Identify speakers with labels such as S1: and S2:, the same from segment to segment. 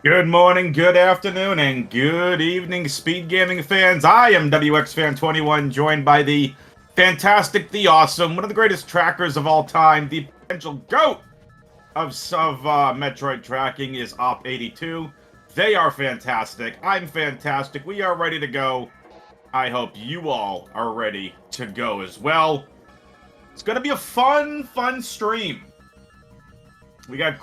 S1: Good morning, good afternoon, and good evening, Speed Gaming fans. I am WXFan21, joined by the fantastic, the awesome, one of the greatest trackers of all time, the potential GOAT of Metroid tracking is Op82. They are fantastic. I'm fantastic. We are ready to go. I hope you all are ready to go as well. It's going to be a fun stream. We got...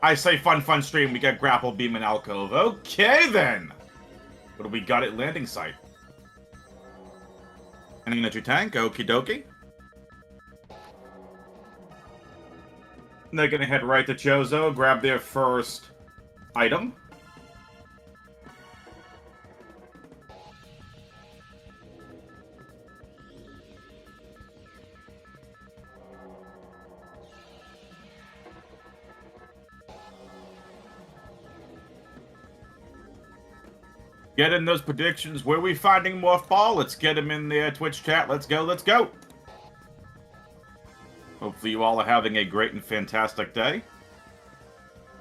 S1: I say fun stream. We got Grapple Beam and Alcove. Okay, then. What do we got at landing site? Ending at your tank. Okie dokie. They're gonna head right to Chozo, grab their first item. Get in those predictions. Where are we finding Morph Ball? Let's get him in the Twitch chat. Let's go, let's go. Hopefully you all are having a great and fantastic day.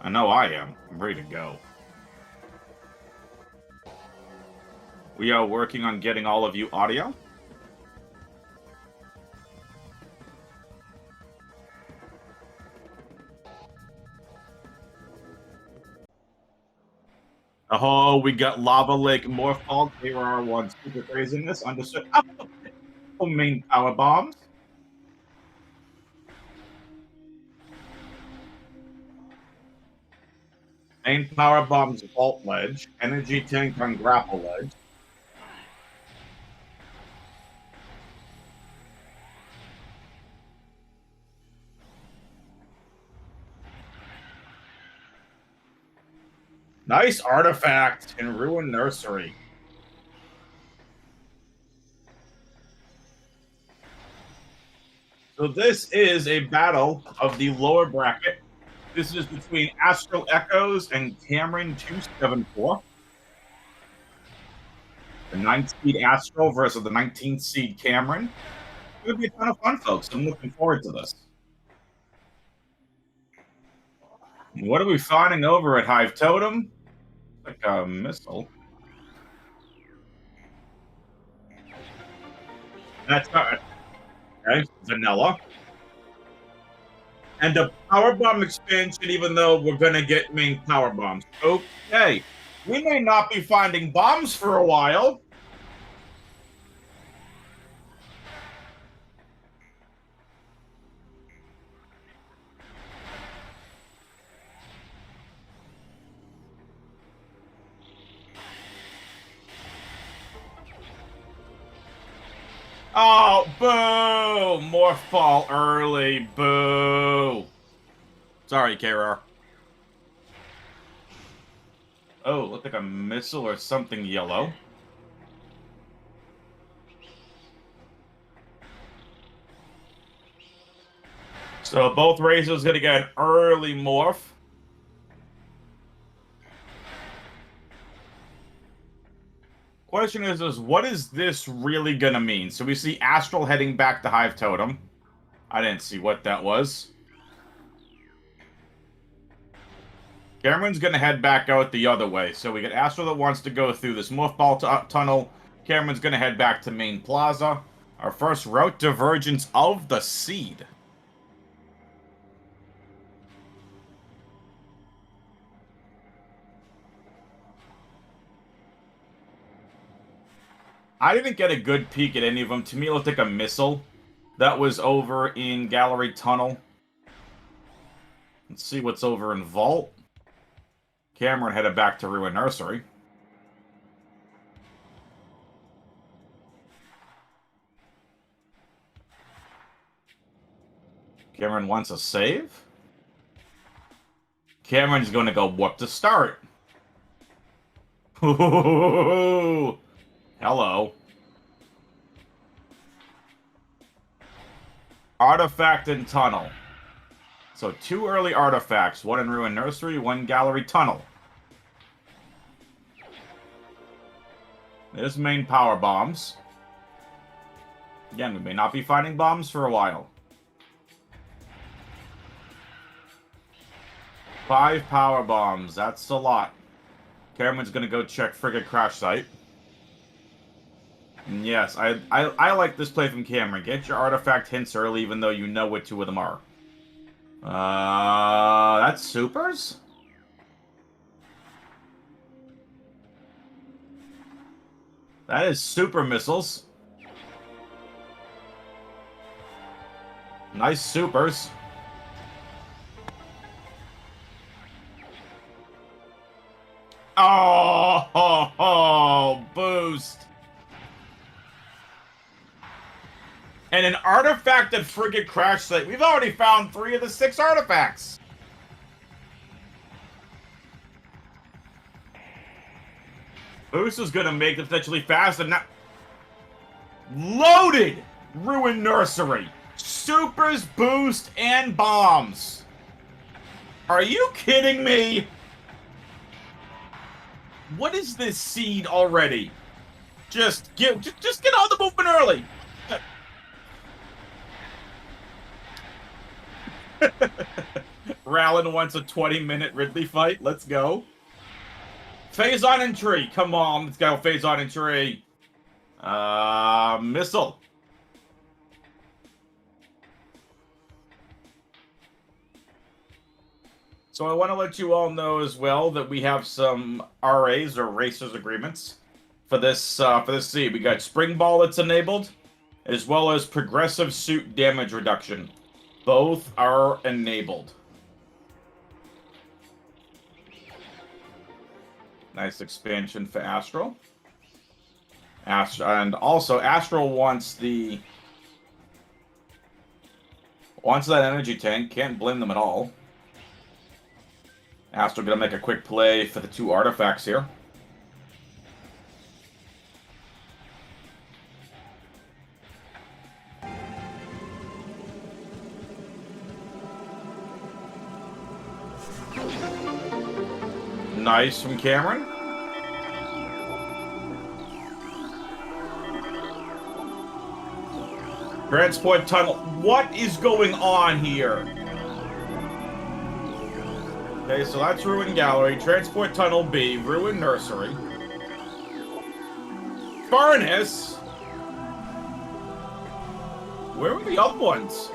S1: I know I am. I'm ready to go. We are working on getting all of you audio. Oh, we got Lava Lake Morph Ball, KR1 Super Craziness, understood. Oh, main power bombs. Main power bombs vault ledge, energy tank on grapple ledge. Nice artifact in Ruin Nursery. So this is a battle of the lower bracket. This is between Astral Echoes and Cameron 274. The 9th seed Astral versus the 19th seed Cameron. It's going to be a ton of fun, folks. I'm looking forward to this. What are we finding over at Hive Totem? Like a missile. That's not okay. Vanilla. And a power bomb expansion, even though we're gonna get main power bombs. Okay. We may not be finding bombs for a while. Oh, boo! Morph Ball early, boo! Sorry, KR. Oh, looked like a missile or something yellow. So both racers gonna get an early morph. Question is what is this really gonna mean? So we see Astral heading back to Hive Totem. I didn't see what that was. Cameron's gonna head back out the other way. So we got Astral that wants to go through this Morph Ball tunnel. Cameron's gonna head back to Main Plaza. Our first route divergence of the seed. I didn't get a good peek at any of them. To me, it looked like a missile. That was over in Gallery Tunnel. Let's see what's over in Vault. Cameron headed back to Ruin Nursery. Cameron wants a save. Cameron's going to go whoop to start. Hello. Artifact and Tunnel. So 2 early artifacts. 1 in Ruin Nursery, 1 Gallery Tunnel. There's main power bombs. Again, we may not be finding bombs for a while. 5 power bombs. That's a lot. Cameron's gonna go check frigate crash site. And yes, I like this play from Cameron. Get your artifact hints early, even though you know what 2 of them are. That's supers? That is super missiles. Nice supers. Oh, boost. And an artifacted frigate crash site. We've already found 3 of the 6 artifacts. Boost is going to make it potentially faster. Now, loaded Ruin Nursery. Supers, boost, and bombs. Are you kidding me? What is this seed already? Just get on the movement early. Rallin wants a 20-minute Ridley fight. Let's go. Phase on and tree. Come on, let's go. Phase on and tree. Missile. So I want to let you all know as well that we have some RAs or Racers agreements for this seed. We got Spring Ball that's enabled, as well as Progressive Suit Damage Reduction. Both are enabled. Nice expansion for Astral. And also Astral wants that energy tank. Can't blame them at all. Astral gonna make a quick play for the 2 artifacts here. Nice from Cameron. Transport tunnel. What is going on here? Okay, so that's Ruin Gallery, Transport Tunnel B, Ruin Nursery. Furnace? Where are the other ones?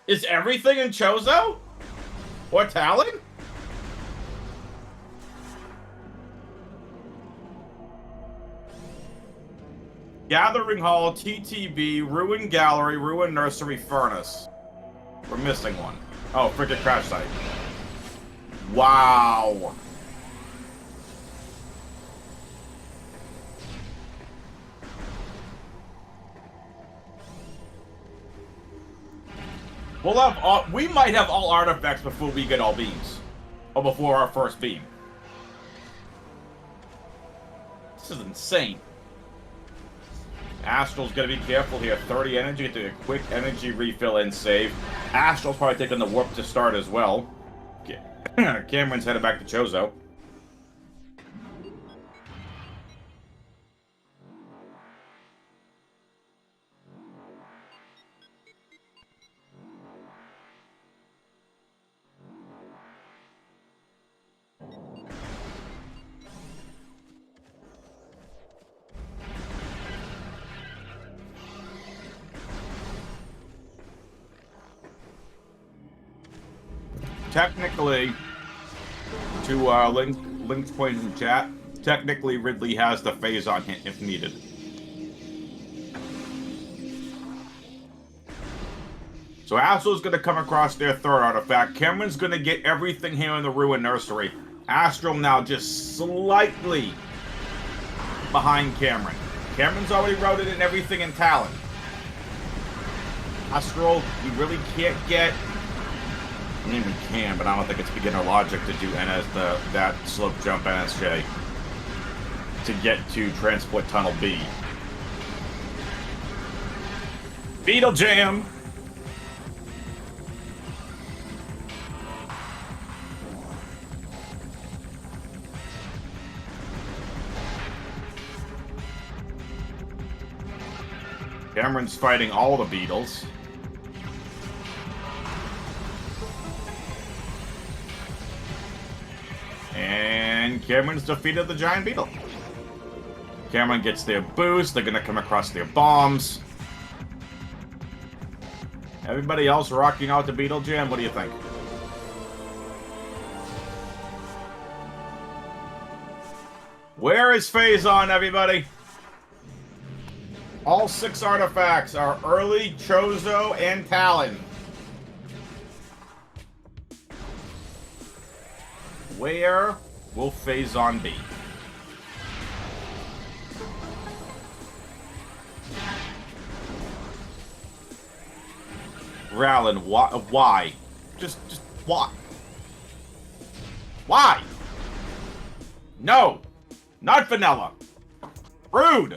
S1: Is everything in Chozo? Or Talon? Gathering Hall, TTB, Ruin Gallery, Ruin Nursery, Furnace. We're missing one. Oh, frigate crash site. Wow. We might have all artifacts before we get all beams. Or before our first beam. This is insane. Astral's gonna be careful here. 30 energy, get a quick energy refill and save. Astral's probably taking the warp to start as well. Cameron's headed back to Chozo. Technically, to Link's point in chat, technically Ridley has the phase on hit if needed. So Astral's going to come across their 3rd artifact. Cameron's going to get everything here in the Ruin Nursery. Astral now just slightly behind Cameron. Cameron's already routed in everything in Talon. Astral, you really can't get... I mean, we can, but I don't think it's beginner logic to do that slope jump NSJ to get to Transport Tunnel B. Beetle Jam! Cameron's fighting all the beetles. And Cameron's defeated the giant beetle. Cameron gets their boost. They're gonna come across their bombs. Everybody else rocking out the beetle jam? What do you think? Where is Phazon, everybody? All 6 artifacts are early, Chozo, and Talon. Where will Phazon be? Rallin, why? Just why? Why? No! Not vanilla! Rude!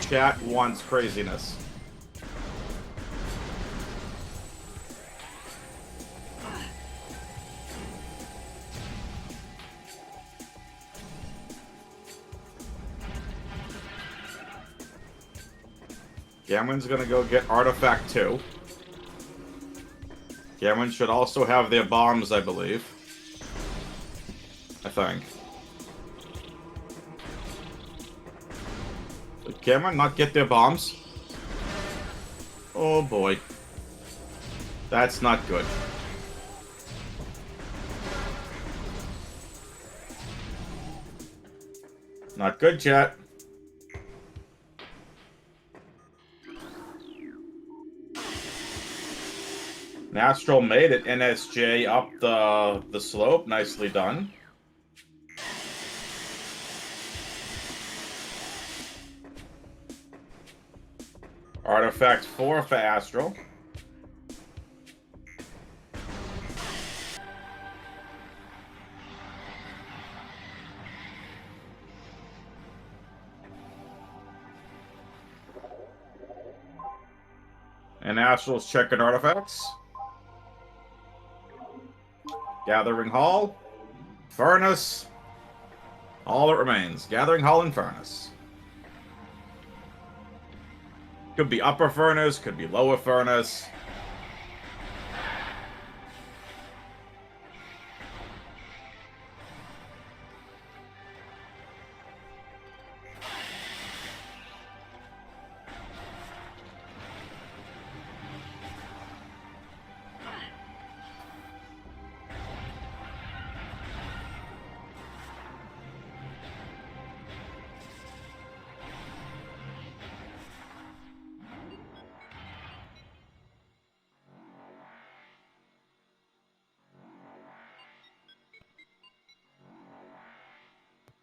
S1: Chat wants craziness. Cameron's gonna go get Artifact 2. Cameron should also have their bombs, I believe. I think. Did Cameron not get their bombs? Oh boy. That's not good. Not good, chat. Astral made it. NSJ up the slope. Nicely done. Artifact 4 for Astral. And Astral's checking artifacts. Gathering Hall, Furnace, all that remains. Gathering Hall and Furnace. Could be upper furnace, could be lower furnace.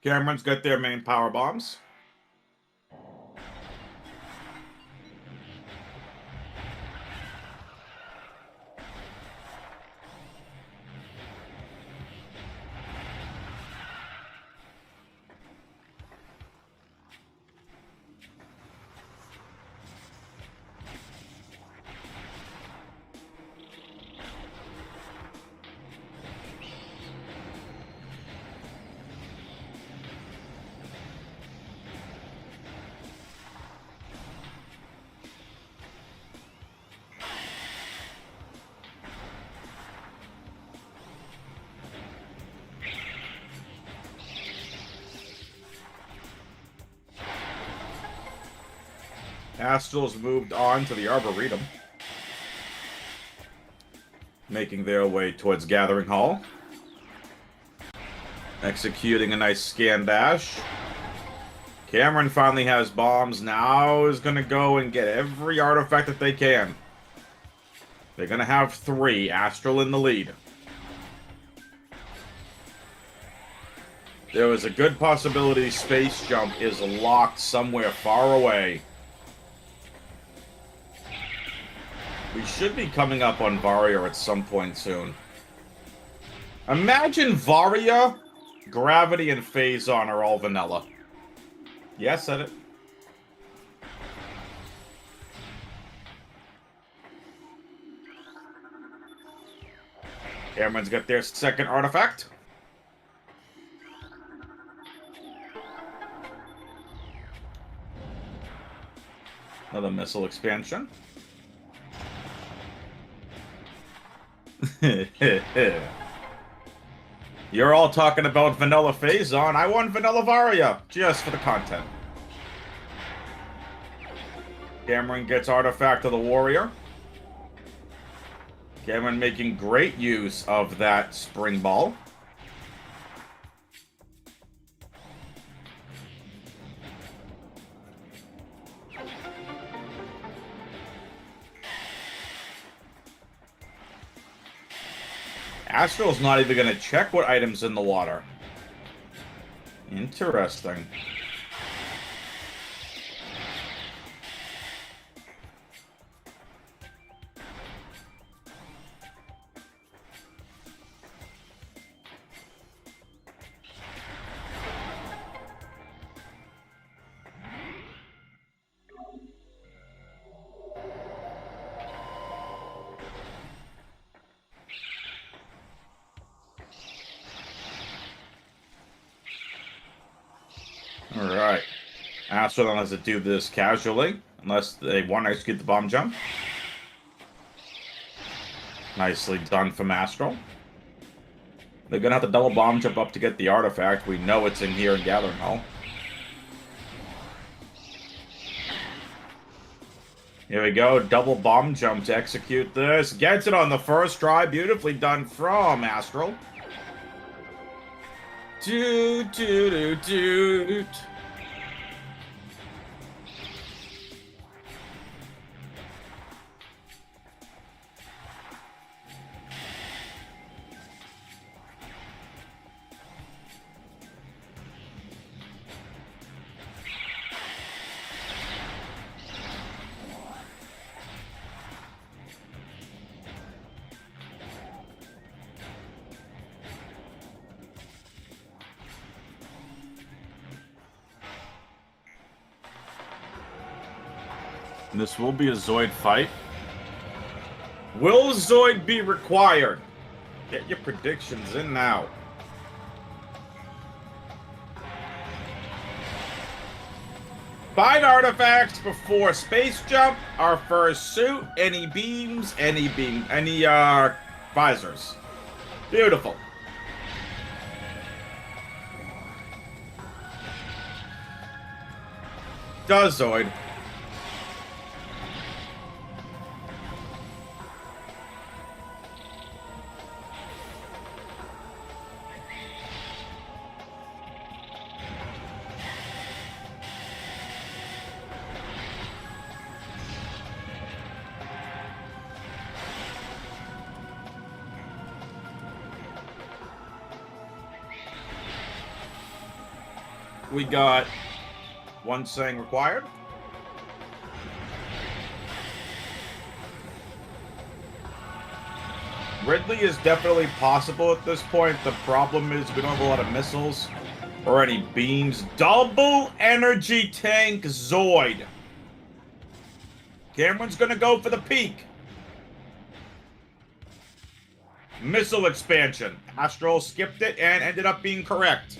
S1: Cameron's got their main power bombs. Astral's moved on to the Arboretum, making their way towards Gathering Hall. Executing a nice scan dash. Cameron finally has bombs. Now is going to go and get every artifact that they can. They're going to have 3. Astral in the lead. There is a good possibility Space Jump is locked somewhere far away. We should be coming up on Varia at some point soon. Imagine Varia, Gravity, and Phazon are all vanilla. Yeah, I said it. Cameron's got their second artifact. Another missile expansion. You're all talking about Vanilla Phazon. I want Vanilla Varia, just for the content. Cameron gets Artifact of the Warrior. Cameron making great use of that Spring Ball. Astral's not even going to check what item's in the water. Interesting. Alright. Astral has to do this casually, unless they want to execute the bomb jump. Nicely done from Astral. They're gonna have to double bomb jump up to get the artifact. We know it's in here in Gathering Hall. Here we go, double bomb jump to execute this. Gets it on the first try. Beautifully done from Astral. Doot, doot, doot, doot. This will be a Zoid fight. Will Zoid be required? Get your predictions in now. Find artifacts before space jump, our first suit, any beams, any visors. Beautiful. Does Zoid. We got one saying required. Ridley is definitely possible at this point. The problem is we don't have a lot of missiles or any beams. Double energy tank Zoid. Cameron's gonna go for the peak. Missile expansion. Astral skipped it and ended up being correct.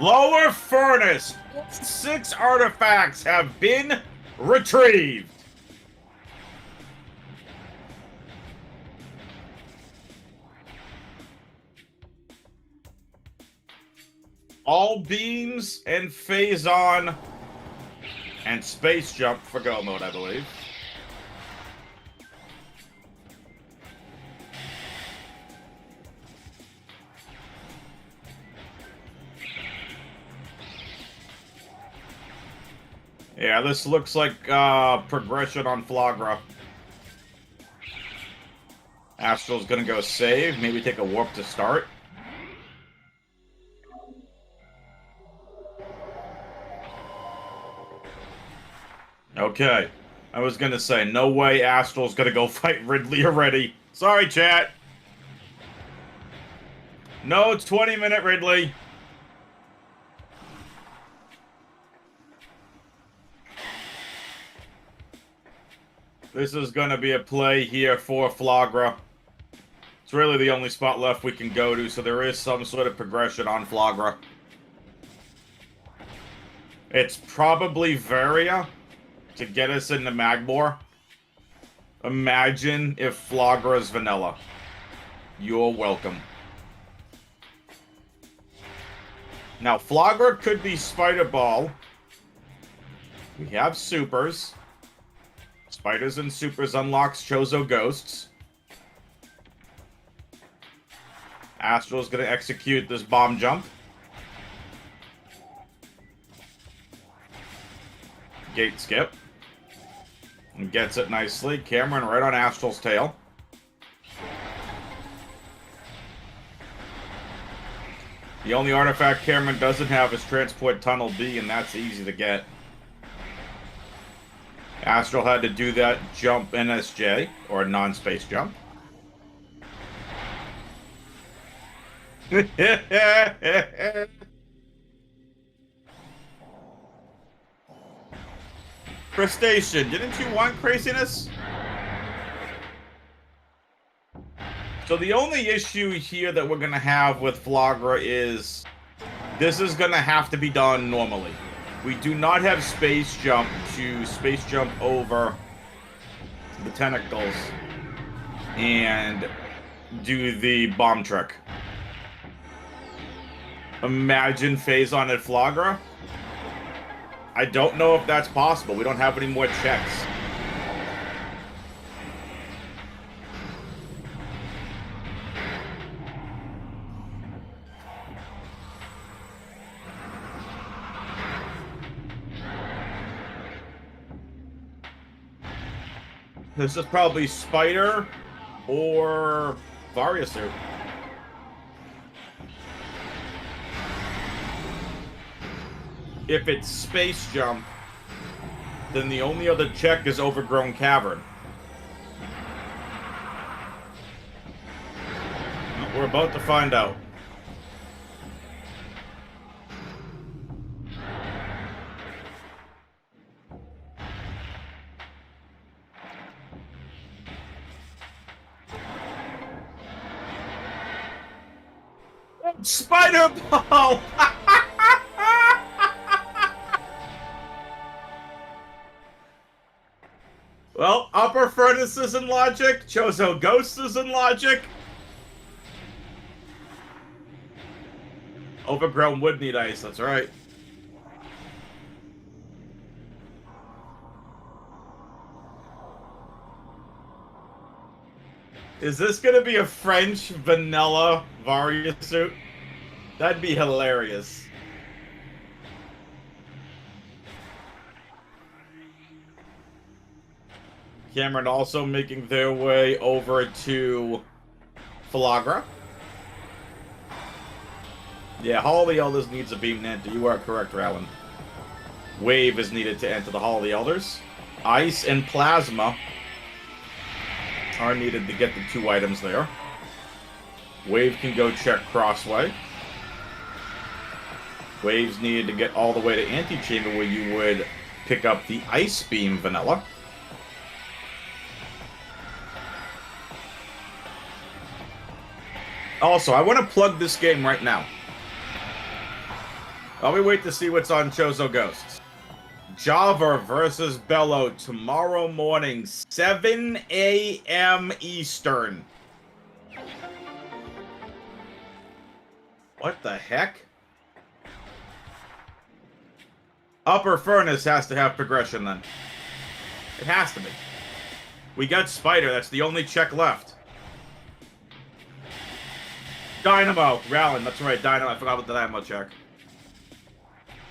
S1: Lower furnace. 6 artifacts have been retrieved. All beams and phase on and space jump for go mode, I believe. Yeah, this looks like progression on Flagra. Astral's gonna go save, maybe take a warp to start. Okay. I was gonna say, no way Astral's gonna go fight Ridley already. Sorry, chat. No 20-minute Ridley. This is gonna be a play here for Flagra. It's really the only spot left we can go to, so there is some sort of progression on Flagra. It's probably Varia to get us into Magmor. Imagine if Flagra's vanilla. You're welcome. Now, Flagra could be Spider Ball. We have supers. Spiders and supers unlocks Chozo Ghosts. Astral's gonna execute this bomb jump. Gate skip. And gets it nicely. Cameron right on Astral's tail. The only artifact Cameron doesn't have is Transport Tunnel B, and that's easy to get. Astral had to do that jump NSJ, or non-space jump. Crustacean, didn't you want craziness? So the only issue here that we're gonna have with Flagra is this is gonna have to be done normally. We do not have space jump to space jump over the tentacles and do the bomb trick. Imagine Phazon at Flagra. I don't know if that's possible. We don't have any more checks. This is probably Spider or Variasuit. If it's Space Jump, then the only other check is Overgrown Cavern. We're about to find out. Spider Ball! Well, Upper Furnace is in logic. Chozo Ghost is in logic. Overgrown would need ice, that's right. Is this gonna be a French vanilla Variasuit? That'd be hilarious. Cameron also making their way over to Flagra. Yeah, Hall of the Elders needs a beam to enter. You are correct, Rowland. Wave is needed to enter the Hall of the Elders. Ice and Plasma are needed to get the 2 items there. Wave can go check Crossway. Wave's needed to get all the way to Antechamber where you would pick up the Ice Beam Vanilla. Also, I want to plug this game right now. While we wait to see what's on Chozo Ghosts. Java versus Bello tomorrow morning, 7 a.m. Eastern. What the heck? Upper furnace has to have progression then. It has to be. We got spider. That's the only check left. Dynamo. Rallin. That's right. Dynamo. I forgot about the dynamo check.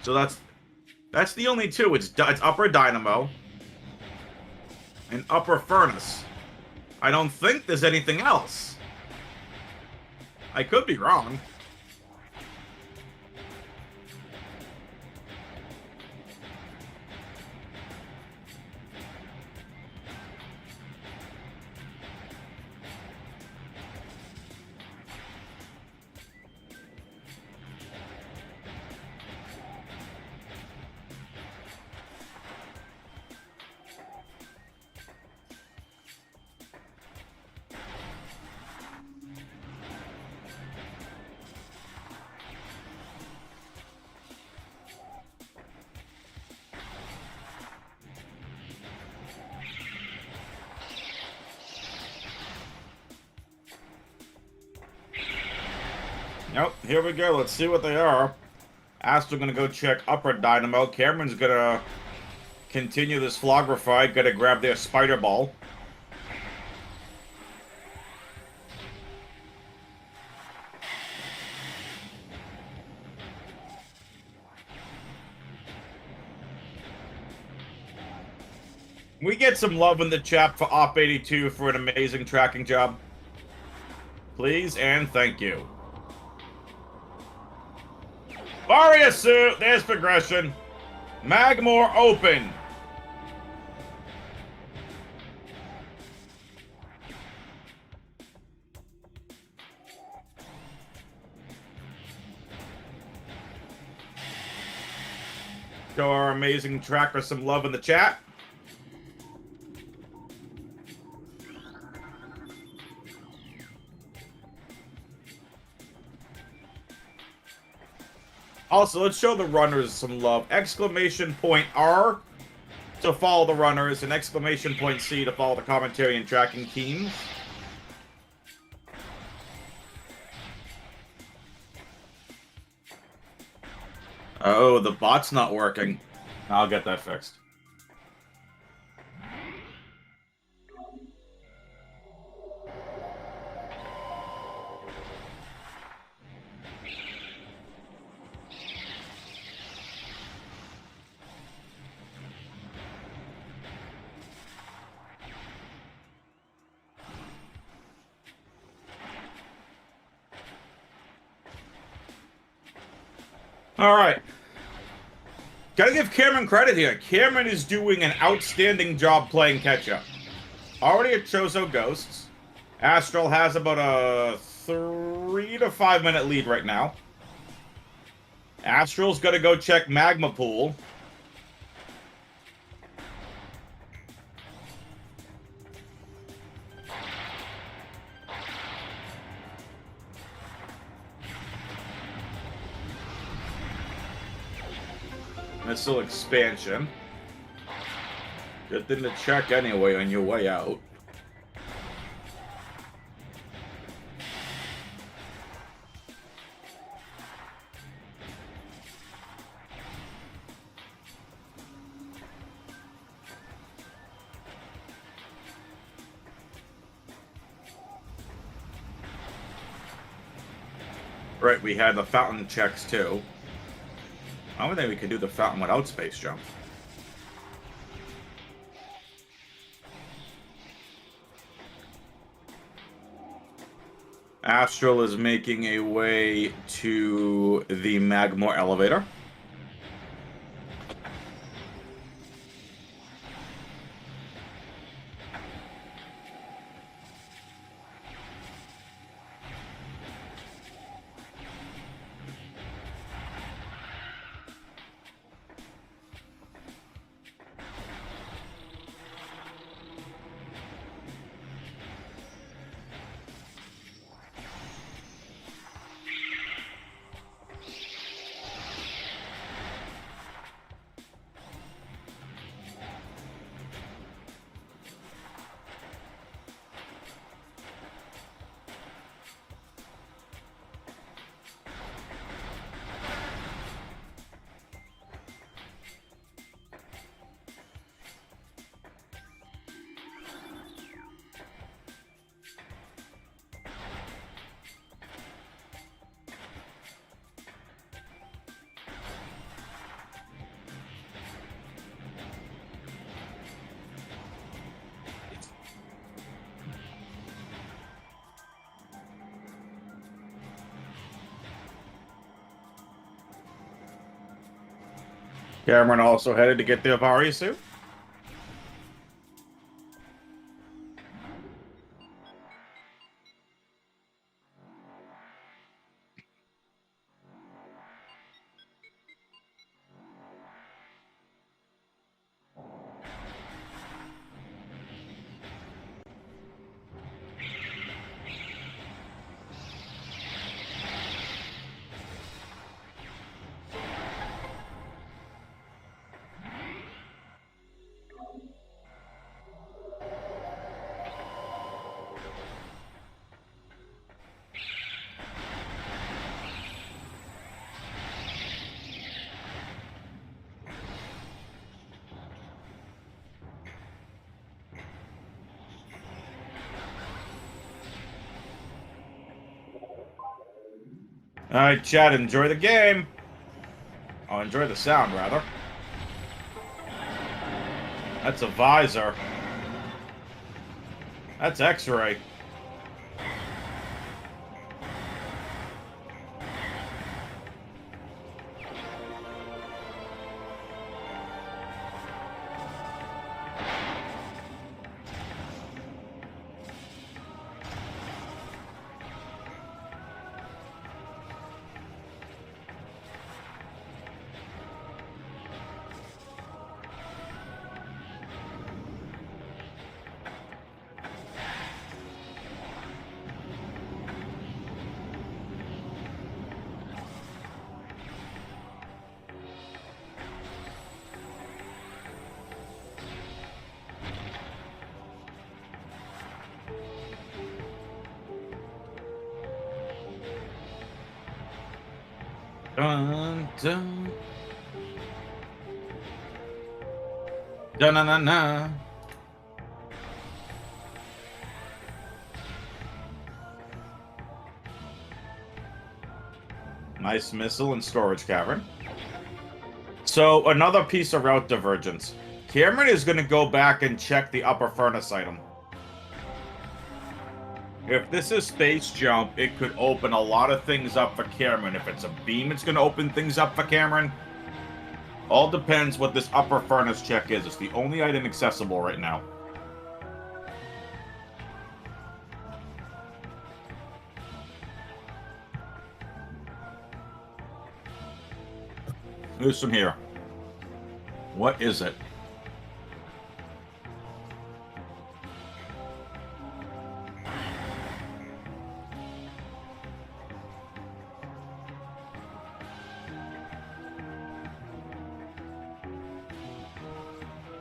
S1: So that's the only two. It's upper dynamo and upper furnace. I don't think there's anything else. I could be wrong. Nope, here we go. Let's see what they are. Astral gonna go check upper dynamo. Cameron's gonna continue this flogger fight. Gonna grab their spider ball. We get some love in the chat for Op82 for an amazing tracking job. Please and thank you. Varia suit, there's progression. Magmore open. Show our amazing tracker some love in the chat. Also, let's show the runners some love. Exclamation point R to follow the runners, and exclamation point C to follow the commentary and tracking teams. Oh, the bot's not working. I'll get that fixed. All right. Gotta give Cameron credit here. Cameron is doing an outstanding job playing catch-up. Already at Chozo Ghosts. Astral has about a 3 to 5 minute lead right now. Astral's gonna go check Magma Pool. Missile expansion. Good thing to check anyway on your way out. Right, we had the fountain checks too. I don't think we could do the fountain without space jump. Astral is making a way to the Magmore elevator. Cameron also headed to get the Avari suit. Alright, Chad, enjoy the game. Oh, enjoy the sound, rather. That's a visor. That's X-ray. Dun, dun. Dun, na, na, na. Nice missile and storage cavern. So, another piece of route divergence. Cameron is going to go back and check the upper furnace item. If this is space jump, it could open a lot of things up for Cameron. If it's a beam, it's going to open things up for Cameron. All depends what this upper furnace check is. It's the only item accessible right now. Who's from here? What is it?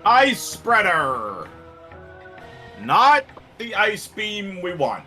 S1: Ice spreader! Not the ice beam we want.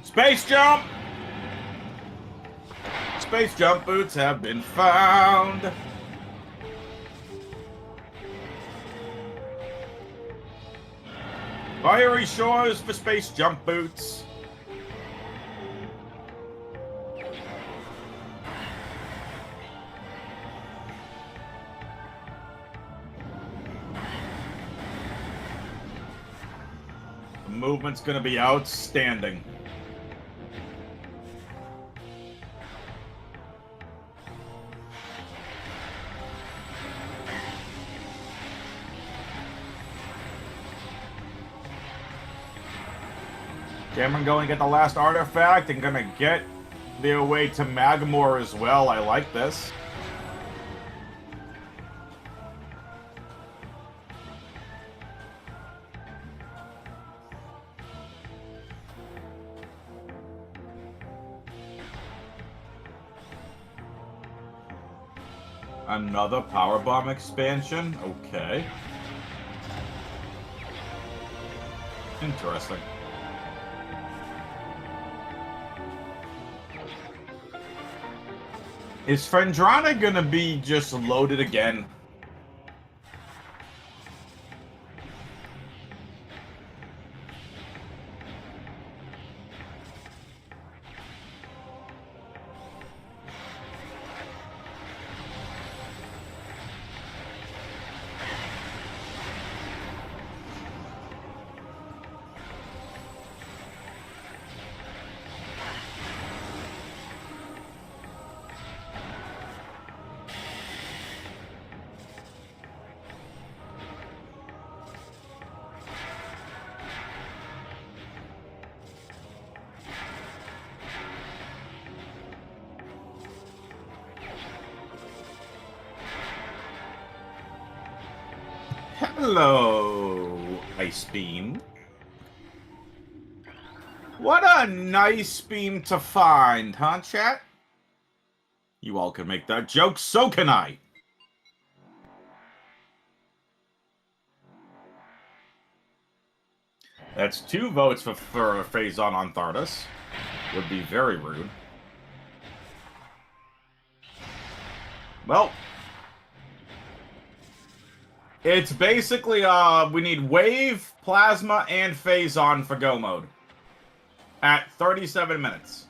S1: Space jump! Space jump boots have been found. Fiery shores for space jump boots. The movement's gonna be outstanding. Cameron going to get the last artifact and gonna get their way to Magmore as well. I like this. Another powerbomb expansion? Okay. Interesting. Is Fendrana gonna be just loaded again? Hello, Ice Beam. What a nice beam to find, huh, chat? You all can make that joke, so can I. That's 2 votes for Phazon on Thardas. Would be very rude. Well, it's basically, we need Wave, Plasma, and Phazon for go mode. At 37 minutes.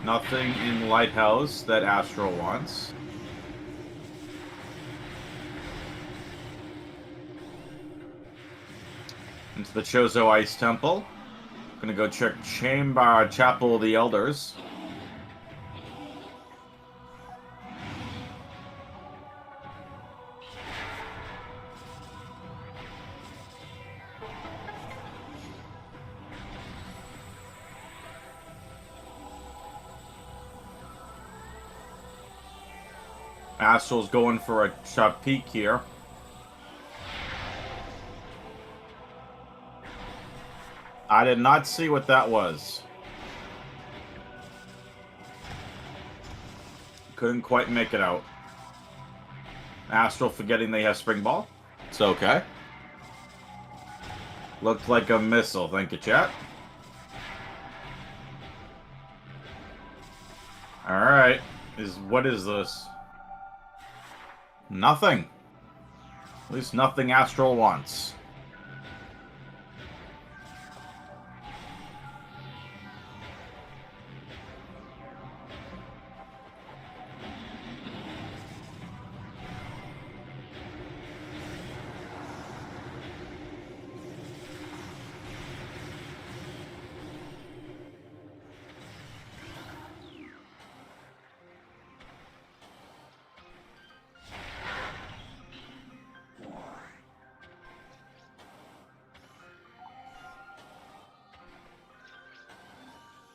S1: Nothing in Lighthouse that Astral wants. Into the Chozo Ice Temple. Gonna go check Chapel of the Elders. Astral's going for a peek here. I did not see what that was. Couldn't quite make it out. Astral forgetting they have Spring Ball. It's okay. Looked like a missile. Thank you, chat. Alright. What is this? Nothing. At least nothing Astral wants.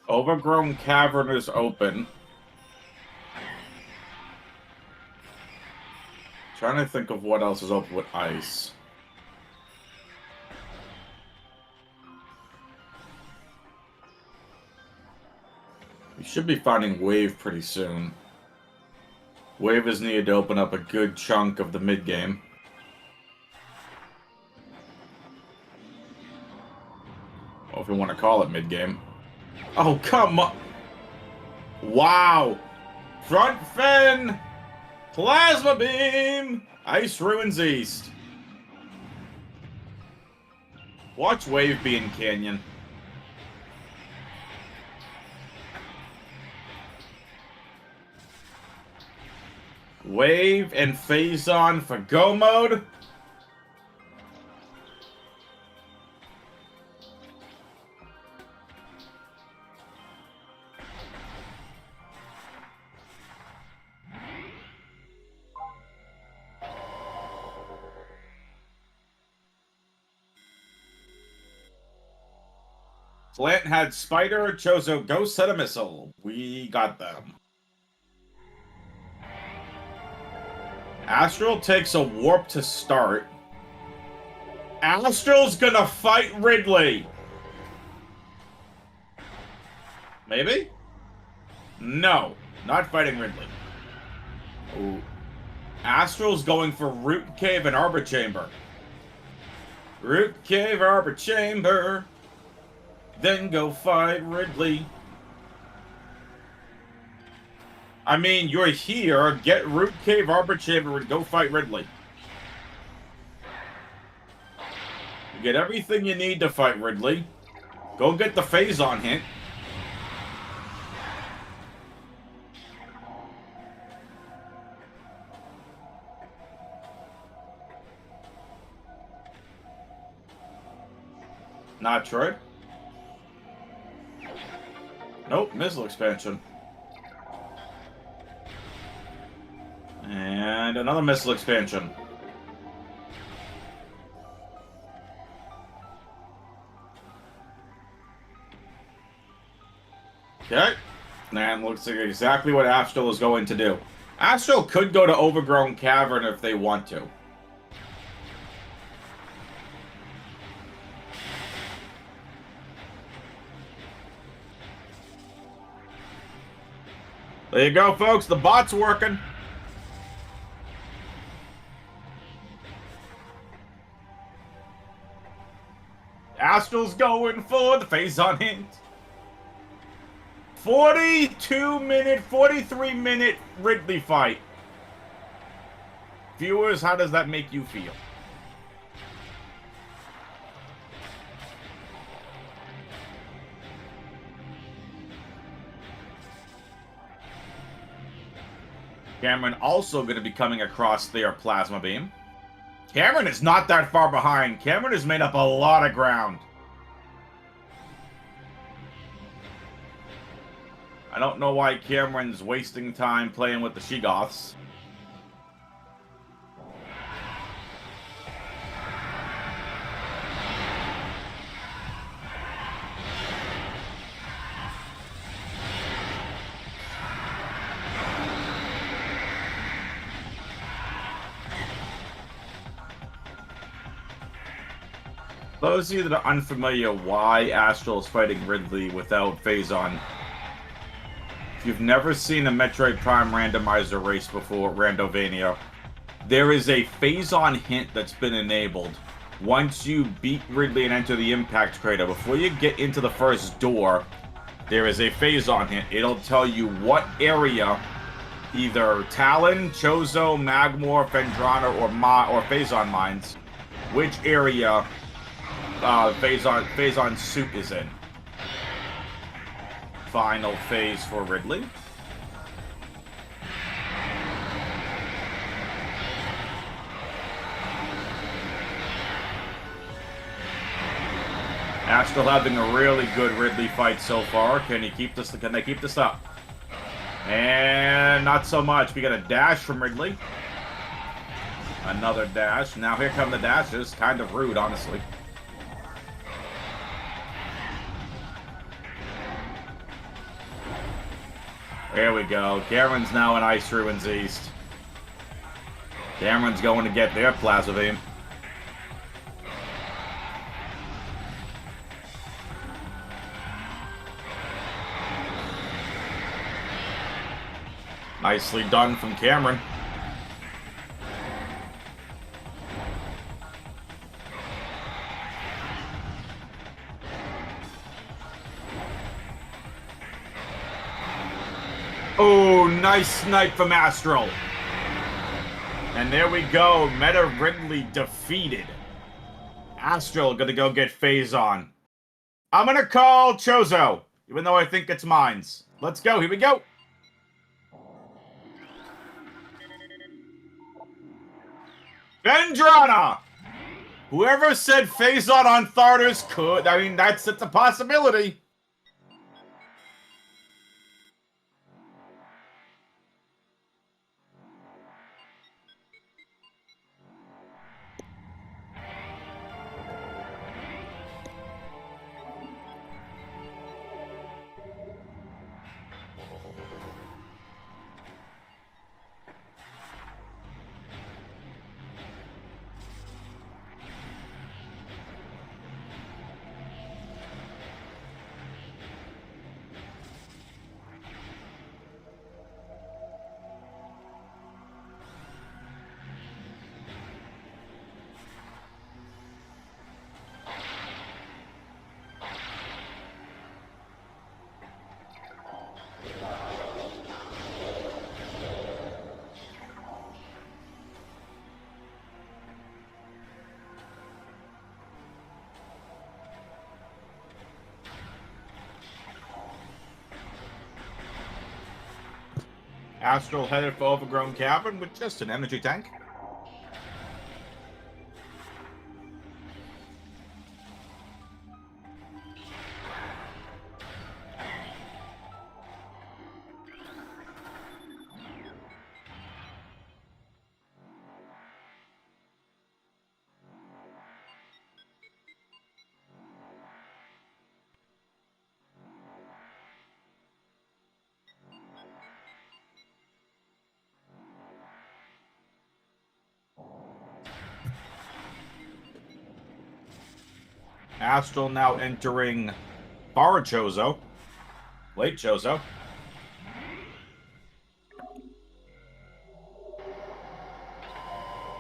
S1: Overgrown Cavern is open. Trying to think of what else is open with ice. We should be finding Wave pretty soon. Wave is needed to open up a good chunk of the mid-game. Well, if we want to call it mid-game. Oh, come on! Wow! Front fin! Plasma Beam! Ice Ruins East. Watch Wave be in Canyon. Wave and Phazon for go mode. Flint had Spider, Chozo Ghost had a missile. We got them. Astral takes a warp to start. Astral's gonna fight Ridley. Maybe? No, not fighting Ridley. Ooh. Astral's going for Root Cave and Arbor Chamber. Root Cave, Arbor Chamber. Then go fight Ridley. I mean, you're here. Get Root Cave, Arbor Chamber, and go fight Ridley. You get everything you need to fight Ridley. Go get the Phazon hint. Not Troy. Nope, missile expansion. And another missile expansion. Okay. And looks like exactly what Astral is going to do. Astral could go to Overgrown Cavern if they want to. There you go, folks. The bot's working. Astral's going for the Phazon hint. 43-minute Ridley fight. Viewers, how does that make you feel? Cameron also going to be coming across their plasma beam. Cameron is not that far behind. Cameron has made up a lot of ground. I don't know why Cameron's wasting time playing with the Sheegoths. Those of you that are unfamiliar why Astral is fighting Ridley without Phazon, if you've never seen a Metroid Prime randomizer race before, Randovania, there is a Phazon hint that's been enabled. Once you beat Ridley and enter the Impact Crater, before you get into the first door, there is a Phazon hint. It'll tell you what area, either Talon, Chozo, Magmor, Phendrana, or Phazon Mines, which area Phazon's suit is in. Final phase for Ridley. Astral having a really good Ridley fight so far. Can they keep this up? And not so much. We got a dash from Ridley. Another dash. Now here come the dashes. Kind of rude, honestly. There we go. Cameron's now in Ice Ruins East. Cameron's going to get their Plasma Beam. Nicely done from Cameron. Oh, nice snipe from Astral. And there we go. Meta Ridley defeated. Astral gonna go get Phazon. I'm gonna call Chozo, even though I think it's mines. Let's go. Here we go. Phendrana! Whoever said Phazon on Thartars could. I mean, it's a possibility. Astral headed for Overgrown Cavern with just an energy tank. Astral now entering Barachozo. Late Chozo.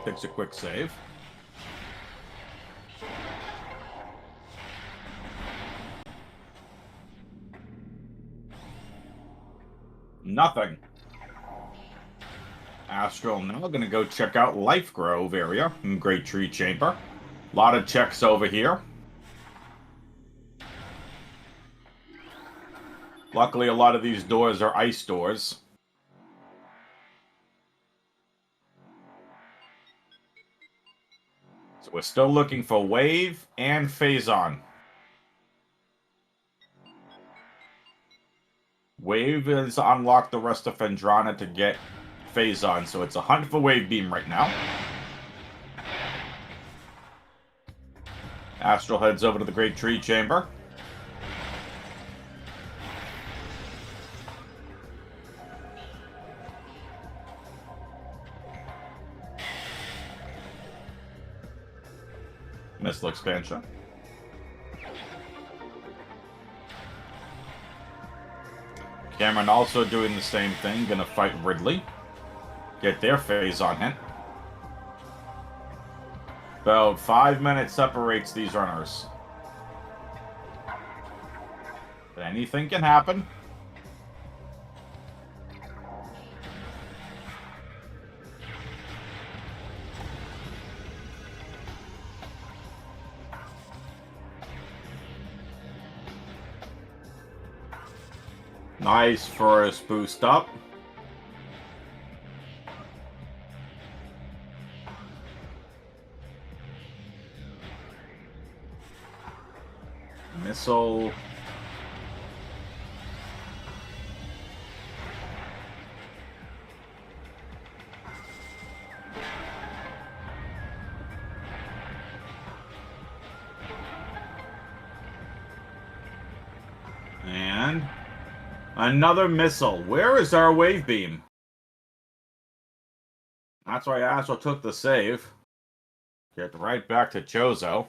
S1: Takes a quick save. Nothing. Astral now gonna go check out Life Grove area in Great Tree Chamber. A lot of checks over here. Luckily, a lot of these doors are ice doors. So we're still looking for Wave and Phazon. Wave is to unlock the rest of Phendrana to get Phazon, so it's a hunt for Wave Beam right now. Astral heads over to the Great Tree Chamber. Missile expansion. Cameron also doing the same thing, gonna fight Ridley. Get their Phazon hit. About 5 minutes separates these runners. But anything can happen. Nice first boost up. Missile. And another missile. Where is our Wave Beam? That's why Astral took the save. Get right back to Chozo.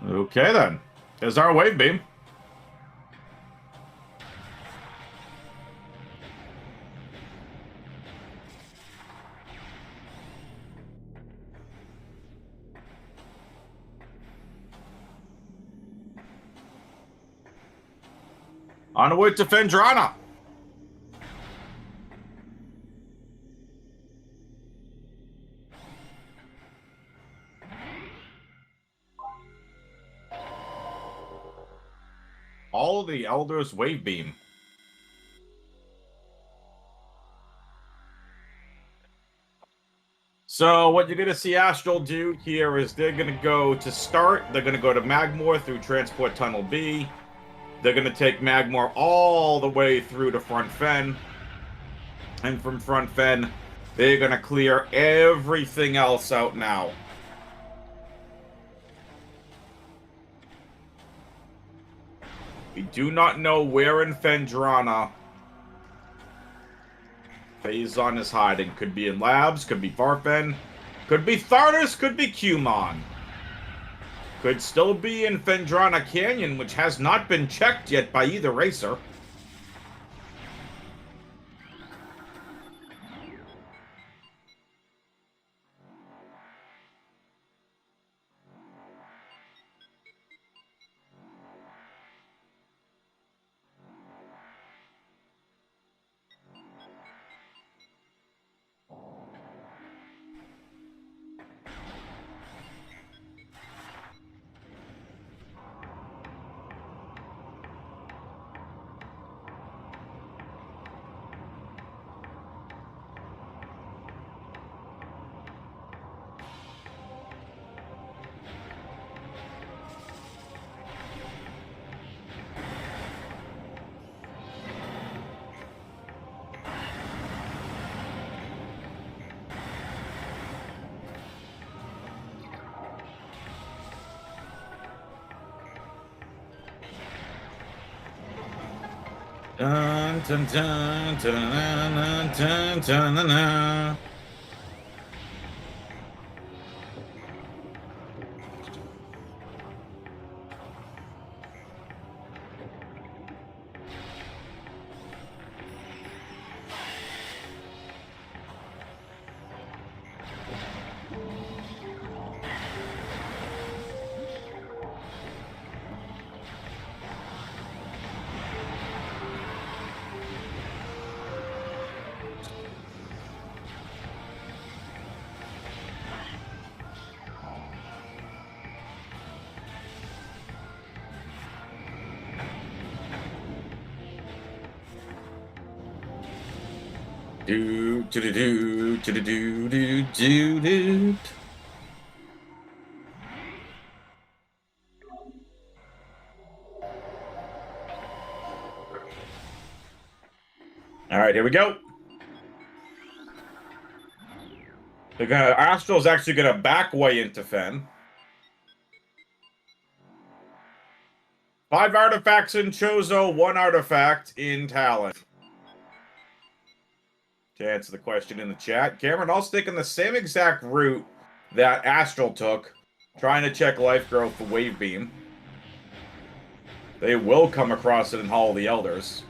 S1: Okay then. There's our Wave Beam. Onward to Phendrana. All the Elders Wave Beam. So what you're going to see Astral do here is they're going to go to start. They're going to go to Magmore through Transport Tunnel B. They're going to take Magmore all the way through to Front Fen. And from Front Fen, they're going to clear everything else out now. We do not know where in Phendrana Phazon is hiding. Could be in Labs, could be Farfen, could be Thartus, could be Qmon. Could still be in Phendrana Canyon, which has not been checked yet by either racer. Dun, dun, dun, dun, dun, dun, dun, dun, dun. Do do do do do do do do do. All right, here we go. Astral's actually gonna back way into Fen. 5 artifacts in Chozo, 1 artifact in Talon. To answer the question in the chat, Cameron also taking the same exact route that Astral took, trying to check life growth for Wave Beam. They will come across it in Hall of the Elders.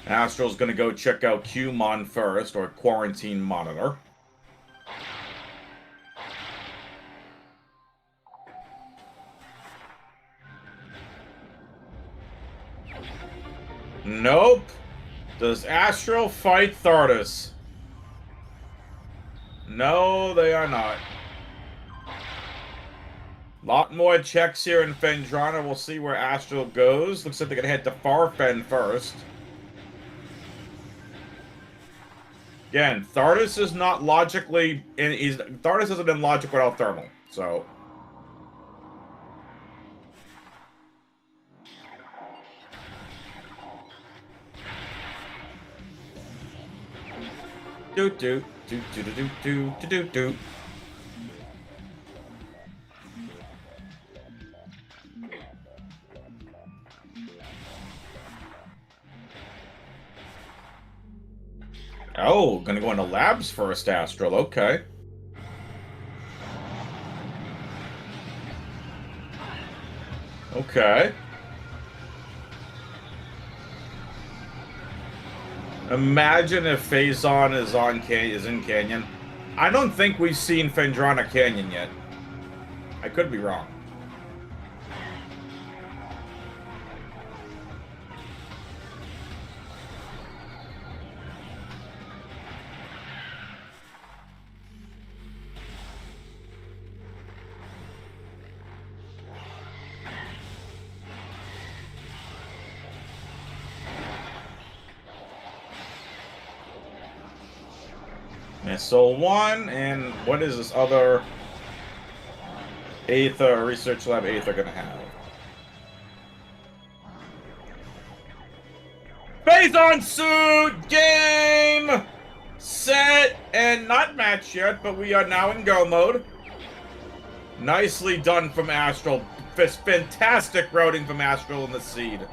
S1: Astral's gonna go check out Qmon first, or Quarantine Monitor. Nope. Does Astral fight Thartus? No, they are not. Lot more checks here in Phendrana. We'll see where Astral goes. Looks like they're gonna head to Farfen first. Again, Thartus is not logically... Thartus isn't in logic without thermal, so... Do do do do do do do do do. Oh, gonna go into labs first, Astral. Okay. Okay. Imagine if Phazon is in Canyon. I don't think we've seen Phendrana Canyon yet. I could be wrong. Missile 1, and what is this other Aether, Research Lab Aether gonna have? Phazon suit! Game! Set! And not match yet, but we are now in go mode. Nicely done from Astral. Fantastic routing from Astral in the seed.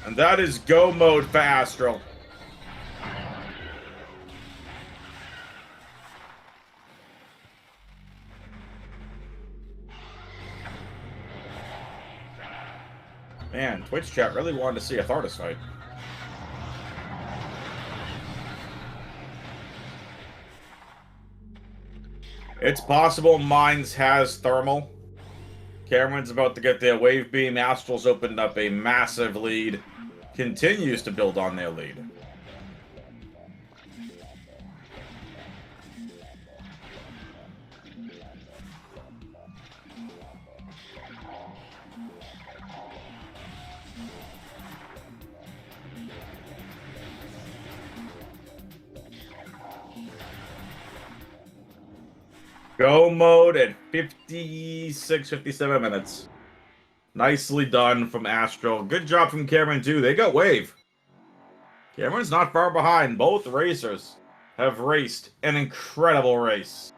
S1: And that is go mode for Astral. Man, Twitch chat really wanted to see a Thartis fight. It's possible Mines has thermal. Cameron's about to get their wave beam. Astral's opened up a massive lead. Continues to build on their lead. Go mode at 56, 57 minutes. Nicely done from Astral. Good job from Cameron, too. They got wave. Cameron's not far behind. Both racers have raced an incredible race.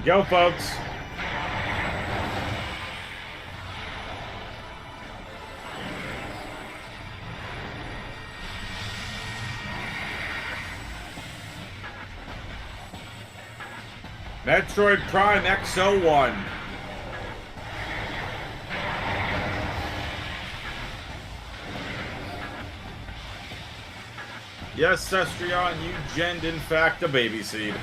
S1: Go, folks. Metroid Prime X01. Yes, Cestrion, you genned in fact a baby seed.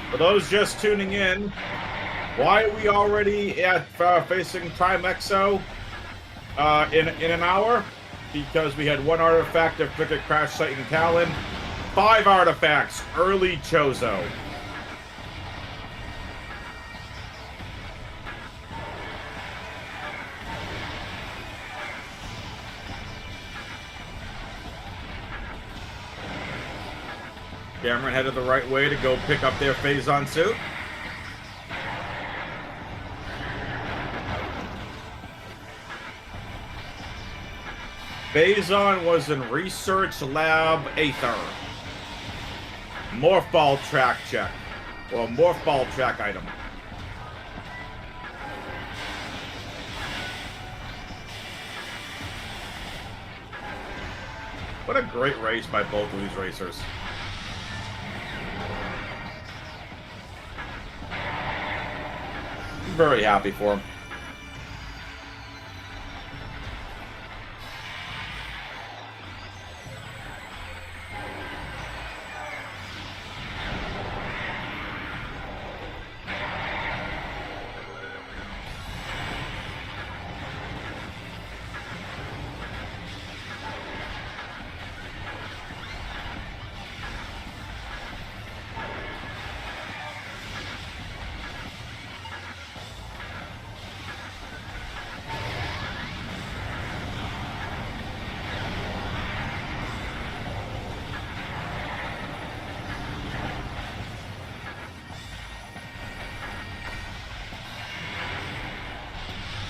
S1: For those just tuning in, why are we already at facing Prime Exo in an hour? Because we had one artifact of Cricket Crash Site and Talon, 5 artifacts, early Chozo. Cameron headed the right way to go pick up their Phazon suit. Phazon was in Research Lab Aether. Morph Ball track check. Or Morph Ball track item. What a great race by both of these racers. I'm very happy for him.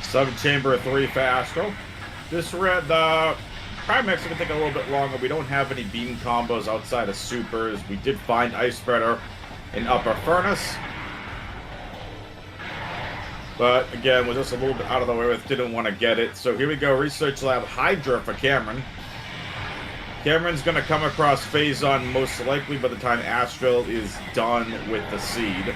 S1: Sub-chamber 3 for Astral. This red, the Primax is going to take a little bit longer. We don't have any beam combos outside of supers. We did find Ice Spreader in Upper Furnace. But again, was just a little bit out of the way with, didn't want to get it. So here we go, Research Lab Hydra for Cameron. Cameron's going to come across Phazon most likely by the time Astral is done with the seed.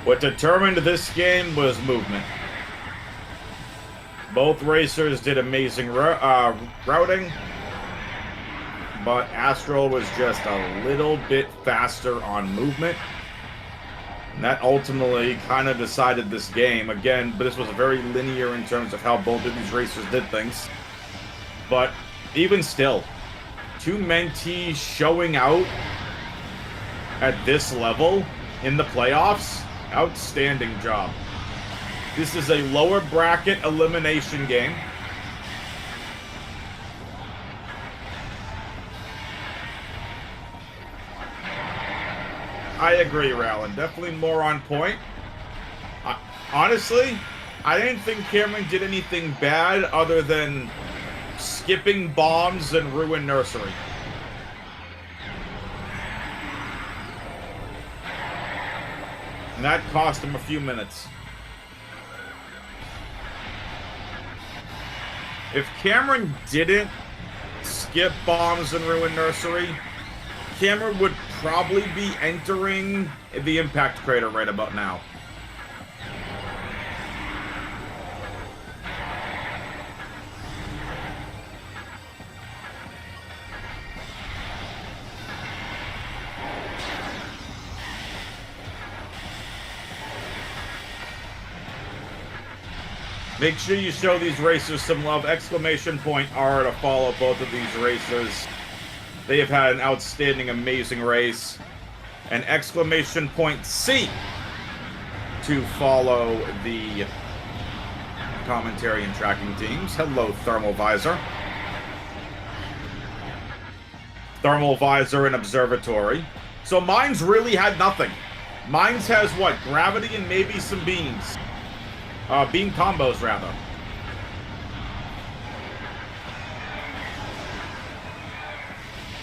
S1: What determined this game was movement. Both racers did amazing routing, but Astral was just a little bit faster on movement. And that ultimately kind of decided this game. Again, but this was very linear in terms of how both of these racers did things. But even still, two mentees showing out at this level in the playoffs, outstanding job. This is a lower bracket elimination game. I agree, Rowland. Definitely more on point. Honestly, I didn't think Cameron did anything bad other than skipping bombs and ruin nursery. And that cost him a few minutes. If Cameron didn't skip bombs and ruin nursery, Cameron would probably be entering the impact crater right about now. Make sure you show these racers some love. Exclamation point R to follow both of these racers. They have had an outstanding, amazing race. And exclamation point C to follow the commentary and tracking teams. Hello, Thermal Visor. Thermal Visor and Observatory. So Mines really had nothing. Mines has what? Gravity and maybe some beams. Beam combos, rather.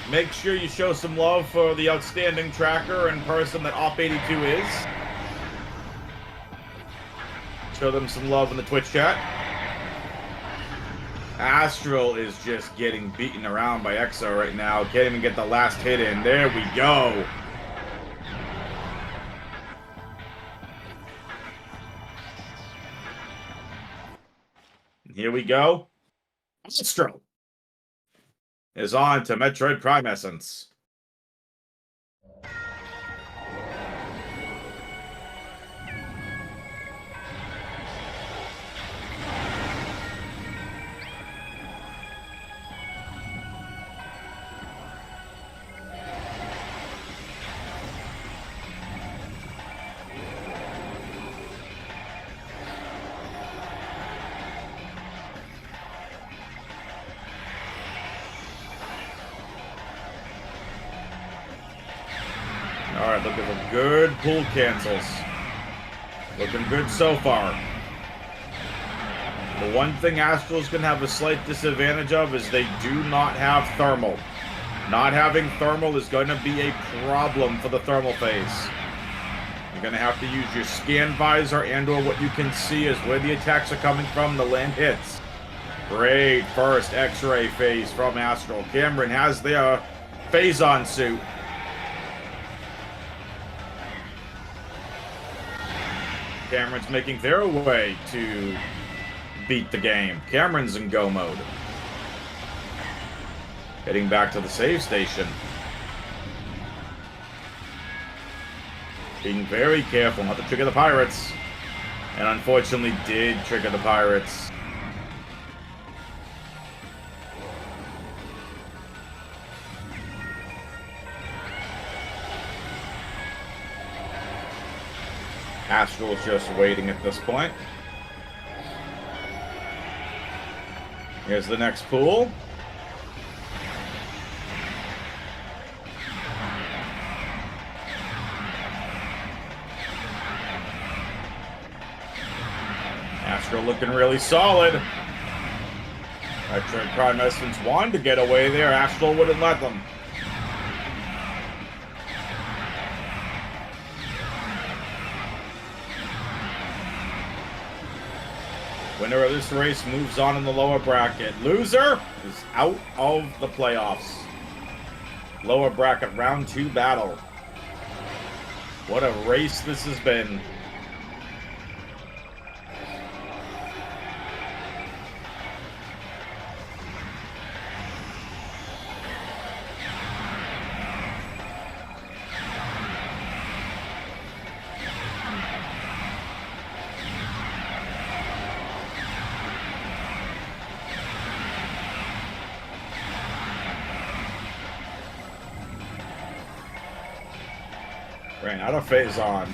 S1: Make sure you show some love for the outstanding tracker and person that Op82 is. Show them some love in the Twitch chat. Astral is just getting beaten around by Exo right now. Can't even get the last hit in. There we go. Here we go. Astral is on to Metroid Prime Essence. Alright, looking for good pool cancels. Looking good so far. The one thing Astral's going to have a slight disadvantage of is they do not have thermal. Not having thermal is going to be a problem for the thermal phase. You're going to have to use your scan visor and or what you can see is where the attacks are coming from, the land hits. Great first X-ray phase from Astral. Cameron has their phase-on suit. Cameron's making their way to beat the game. Cameron's in go mode. Heading back to the save station. Being very careful not to trigger the pirates. And unfortunately did trigger the pirates. Astral's just waiting at this point. Here's the next pool. Astral looking really solid. Metroid Prime Essence wanted to get away there. Astral wouldn't let them. Winner of this race moves on in the lower bracket. Loser is out of the playoffs. Lower bracket round 2 battle. What a race this has been. Ran out of phase on.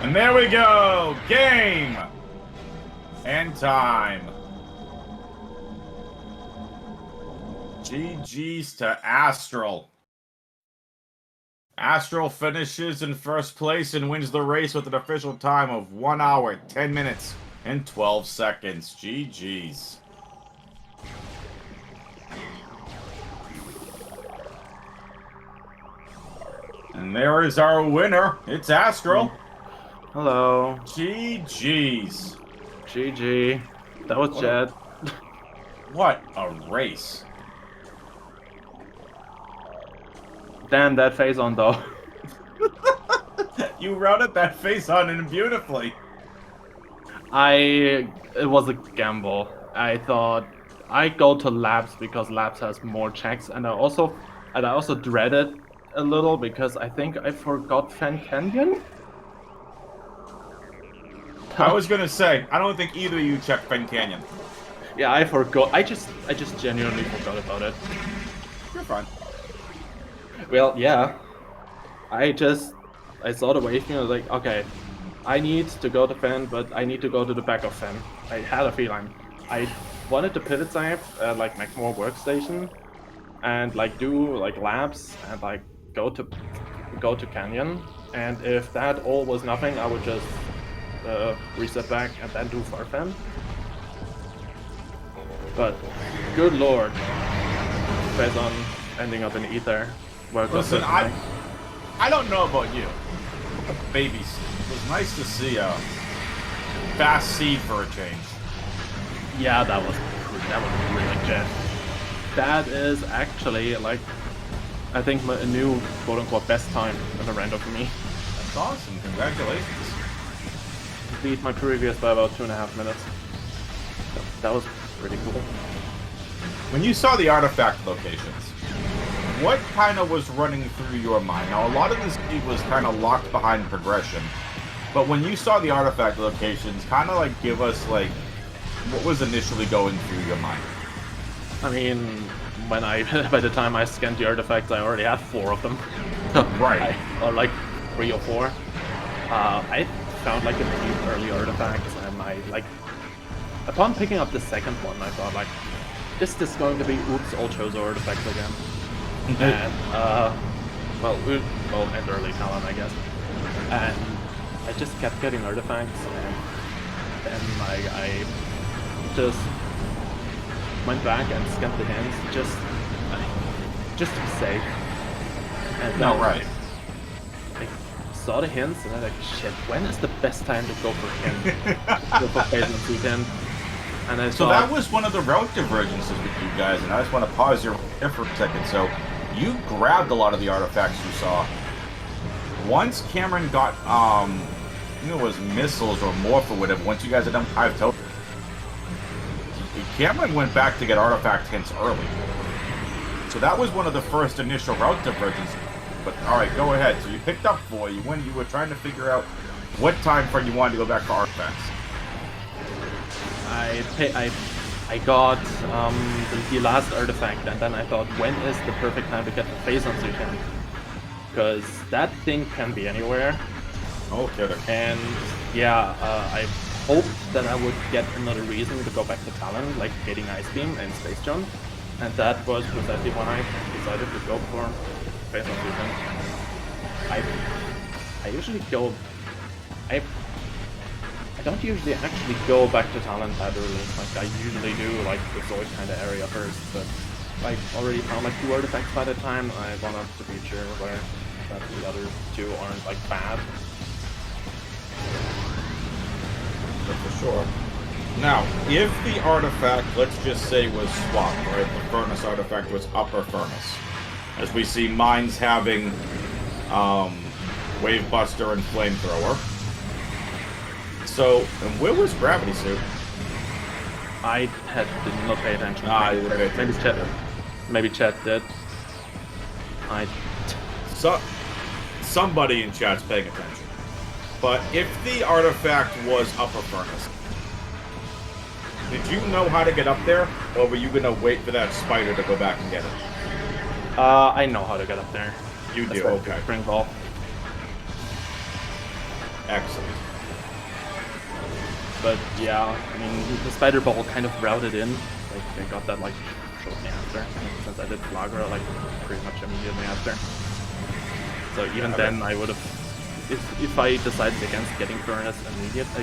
S1: And there we go! Game! And time. GG's to Astral. Astral finishes in first place and wins the race with an official time of 1 hour, 10 minutes, and 12 seconds. GG's. And there is our winner. It's Astral.
S2: Hello.
S1: GG's.
S2: GG. That was Jed.
S1: What a race.
S2: Damn, that face on though.
S1: You routed that face on in beautifully.
S2: It was a gamble. I thought I go to labs because labs has more checks, and I also dreaded a little because I think I forgot Fan Canyon.
S1: I was gonna say, I don't think either of you checked Fen Canyon.
S2: Yeah, I forgot. I just genuinely forgot about it.
S1: You're fine.
S2: Well, yeah. I saw the wave and I was like, okay, I need to go to Fen, but I need to go to the back of Fen. I had a feeling. I wanted to pivot save at like Macmore Workstation and like do like labs and like go to Canyon. And if that all was nothing, I would just reset back and then do Farfan. But good lord, Phazon ending up in Ether.
S1: Listen, I don't know about you. Baby seed. It was nice to see a fast seed for a change.
S2: Yeah, that was really jet. That is actually like, I think my new quote-unquote best time in the random for me.
S1: That's awesome. Congratulations.
S2: beat my previous by about 2.5 minutes. That was pretty cool.
S1: When you saw the artifact locations, what kind of was running through your mind? Now, a lot of this speed was kind of locked behind progression, but when you saw the artifact locations, kind of like give us like what was initially going through your mind?
S2: I mean, when by the time I scanned the artifacts, I already had 4 of them.
S1: Right.
S2: Or like 3 or 4. I found like a few early artifacts, and I like upon picking up the second one, I thought like, this is going to be oops, all Chozo artifacts again. And and early Talon, I guess. And I just kept getting artifacts, and then I just went back and scanned the hints just to be safe. And
S1: No, right.
S2: I saw the hints, and I was like, shit, when is the best time to go for him? Go for Phason's weekend. And I
S1: So that was one of the route divergences with you guys, and I just want to pause here for a second. So you grabbed a lot of the artifacts you saw. Once Cameron got, I think it was missiles or morph or whatever, once you guys had done 5 total, Cameron went back to get artifact hints early. So that was one of the first initial route divergences. But alright, go ahead. So you picked up 4, when you were trying to figure out what time frame you wanted to go back for artifacts.
S2: I got the last artifact, and then I thought, when is the perfect time to get the Phason's weekend? Because that thing can be anywhere.
S1: Oh, kidding.
S2: And yeah, I hoped that I would get another reason to go back to Talon, like getting Ice Beam and Space Jump, and that was precisely when I decided to go for Phason's weekend. I usually go. I don't usually actually go back to Talon that early. Like, I usually do like the Zoid kind of area first, but I already found like 2 artifacts by the time. I wanted to be sure where that the other 2 aren't like bad.
S1: For sure. Now, if the artifact, let's just say, was swapped, right? The furnace artifact was upper furnace. As we see mines having Wave Buster and Flamethrower. So, and where was Gravity Suit?
S2: I did not pay attention. Maybe Chet did.
S1: Somebody in chat's paying attention. But if the artifact was upper furnace, did you know how to get up there, or were you gonna wait for that spider to go back and get it?
S2: I know how to get up there.
S1: You do, okay.
S2: Spring ball.
S1: Excellent.
S2: But yeah, I mean, the spider ball kind of routed in. Like, I got that like shortly after, since I did Flagra like pretty much immediately after. So even then, I would have, if I decided against getting Furnace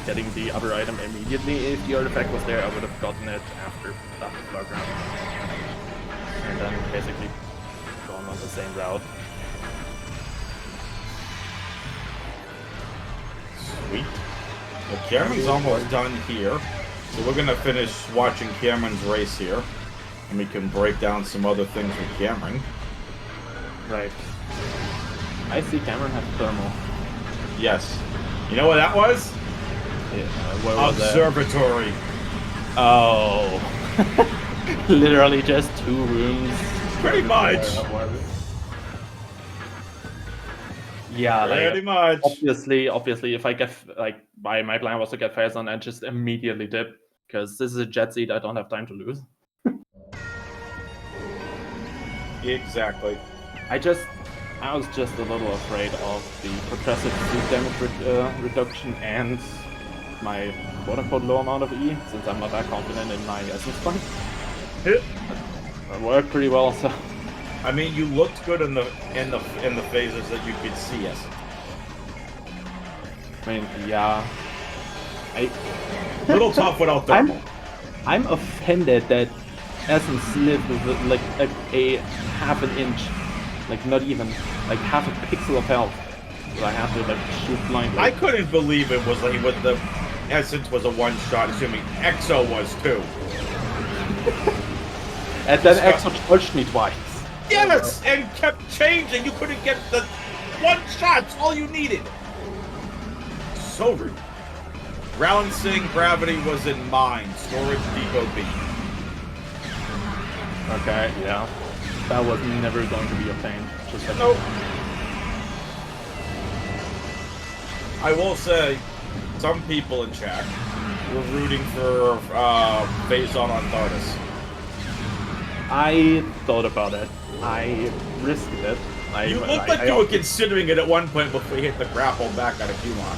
S2: getting the other item immediately, if the artifact was there, I would have gotten it after that Flagra, and then basically gone on the same route.
S1: Sweet. Well, Cameron's almost done here, so we're gonna finish watching Cameron's race here, and we can break down some other things with Cameron.
S2: Right. I see Cameron have thermal.
S1: Yes. You know what that was?
S2: Yeah, where was
S1: Observatory.
S2: That? Oh. Literally just 2 rooms.
S1: Pretty much.
S2: Yeah,
S1: pretty
S2: like,
S1: much.
S2: Obviously, if I get, like, my plan was to get Phazon and just immediately dip, because this is a jet seat I don't have time to lose.
S1: Exactly.
S2: I was just a little afraid of the progressive food damage reduction and my quote-unquote low amount of E, since I'm not that confident in my essence point. It worked pretty well, so.
S1: I mean, you looked good in the phases that you could see us.
S2: I mean, yeah.
S1: Little tough without thermal.
S2: I'm offended that Essence lived with like a half an inch, like not even, like half a pixel of health. So I have to like shoot blindly.
S1: I couldn't believe it was like with the Essence was a one-shot, assuming Exo was too.
S2: And then Exo charged me twice.
S1: Yes, and kept changing. You couldn't get the one shot. All you needed. So rude. Balancing gravity was in mine. Storage depot B.
S2: Okay, yeah. That was never going to be a thing. Just like
S1: Nope. I will say, some people in chat were rooting for Phazon on Tardis.
S2: I thought about it. I risked it.
S1: You looked like you were considering it at one point before you hit the grapple back out of Q1.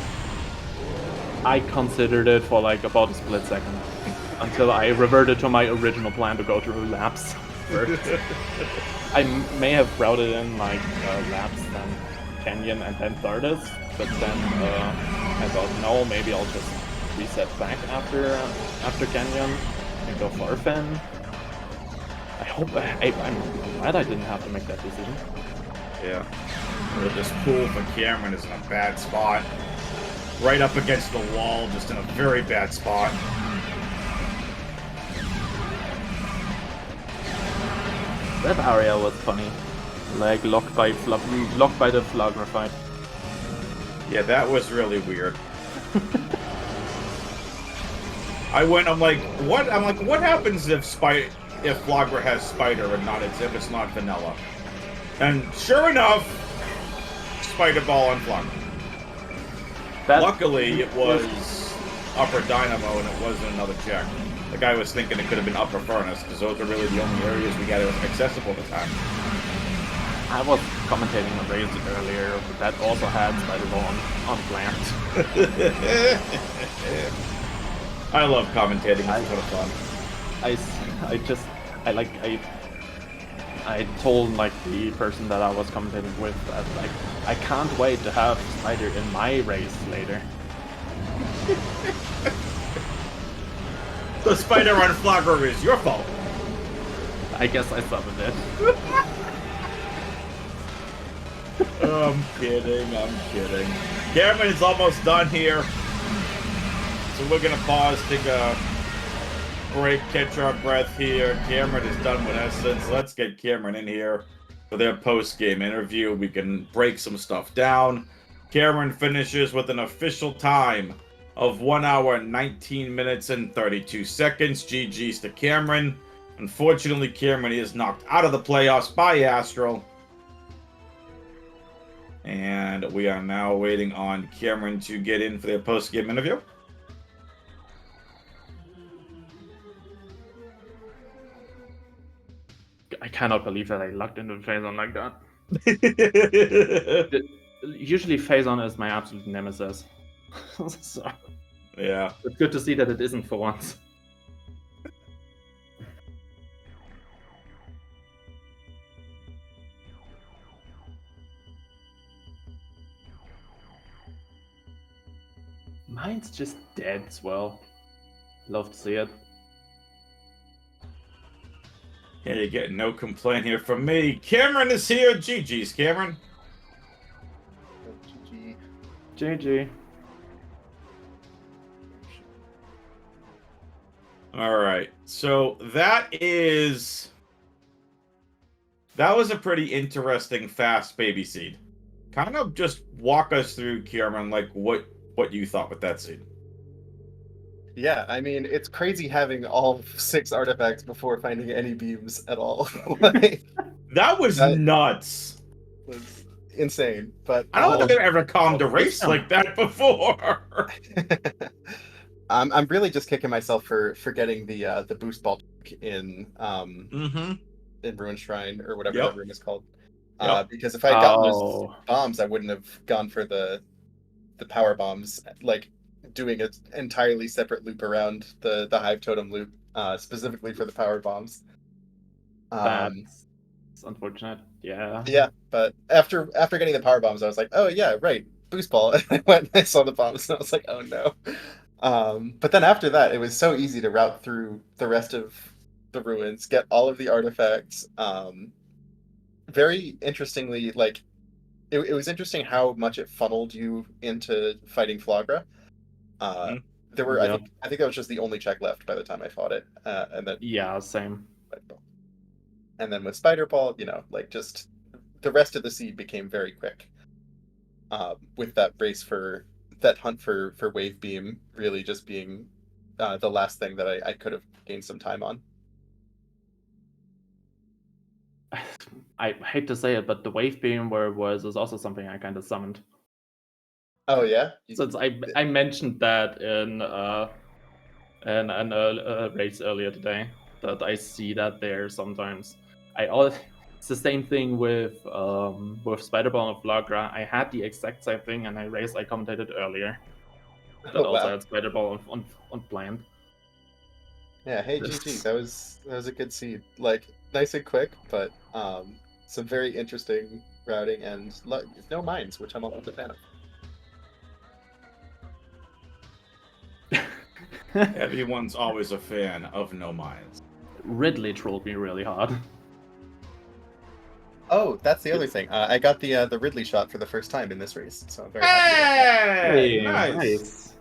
S2: I considered it for like about a split second. Until I reverted to my original plan to go through laps first. I may have routed in like laps, then Canyon, and then Tardis, but then I thought, no, maybe I'll just reset back after Canyon and go Farfen. I'm glad I didn't have to make that decision.
S1: Yeah. This pool for Cameron is in a bad spot. Right up against the wall, just in a very bad spot.
S2: That area was funny. Like locked by the Flagra fight.
S1: Yeah, that was really weird. I'm like, what? I'm like, what happens if Flagra has Spider and not if it's not vanilla? And sure enough, Spider Ball on Flagra. Luckily, it was Upper Dynamo and it wasn't another check. The guy was thinking it could have been Upper Furnace, because those are really the only areas we got accessible at the time.
S2: I was commentating on Rails earlier, but that also had Spider Ball on plant.
S1: I love commentating, it's a lot of fun.
S2: I told like the person that I was commentating with that like I can't wait to have Spider in my race later.
S1: The Spider on Flagra is your fault.
S2: I guess I summoned it.
S1: I'm kidding. Cameron is almost done here. So we're gonna pause, take a break, catch our breath here. Cameron is done with Essence. Let's get Cameron in here for their post-game interview. We can break some stuff down. Cameron finishes with an official time of 1 hour, 19 minutes, and 32 seconds. GG's to Cameron. Unfortunately, Cameron is knocked out of the playoffs by Astral. And we are now waiting on Cameron to get in for their post-game interview.
S2: I cannot believe that I lucked into Phazon like that. Usually Phazon is my absolute nemesis. So,
S1: yeah.
S2: It's good to see that it isn't for once. Mine's just dead as well. Love to see it.
S1: Yeah, you get no complaint here from me. Cameron is here. GG's, Cameron.
S2: GG.
S1: All right. So that was a pretty interesting fast baby seed. Kind of just walk us through, Cameron, like what you thought with that seed.
S3: Yeah, I mean, it's crazy having all 6 artifacts before finding any beams at all. Like,
S1: that was nuts.
S3: Was insane, but
S1: I don't think I've ever calmed a race like that before.
S3: I'm really just kicking myself for getting the boost ball in in Ruin Shrine or whatever that room is called. Because if I had gotten those bombs, I wouldn't have gone for the power bombs, like doing an entirely separate loop around the Hive Totem loop, specifically for the power bombs.
S2: That's unfortunate.
S3: Yeah, but after getting the power bombs, I was like, oh yeah, right, boost ball. And I went and I saw the bombs, and I was like, oh no. But then after that, it was so easy to route through the rest of the ruins, get all of the artifacts. Very interestingly, like it was interesting how much it funneled you into fighting Flagra. There were, I think that was just the only check left by the time I fought it, and then
S2: same.
S3: And then with Spider Ball, like just the rest of the seed became very quick. With that race for that hunt for wave beam really just being the last thing that I could have gained some time on.
S2: I hate to say it, but the wave beam where it was is also something I kind of summoned.
S3: Oh yeah.
S2: Since I mentioned that in a race earlier today, that I see that there sometimes. It's the same thing with Spider-Ball and Flagra. I had the exact same thing in a race I commentated earlier. That also had Spider-Ball on plant.
S3: Yeah, hey GG, that was a good seed. Like nice and quick, but some very interesting routing and no mines, which I'm always a fan of.
S1: Everyone's always a fan of no mines.
S2: Ridley trolled me really hard.
S3: Oh, that's the other thing. I got the Ridley shot for the first time in this race, so I'm very happy.
S1: Hey, nice.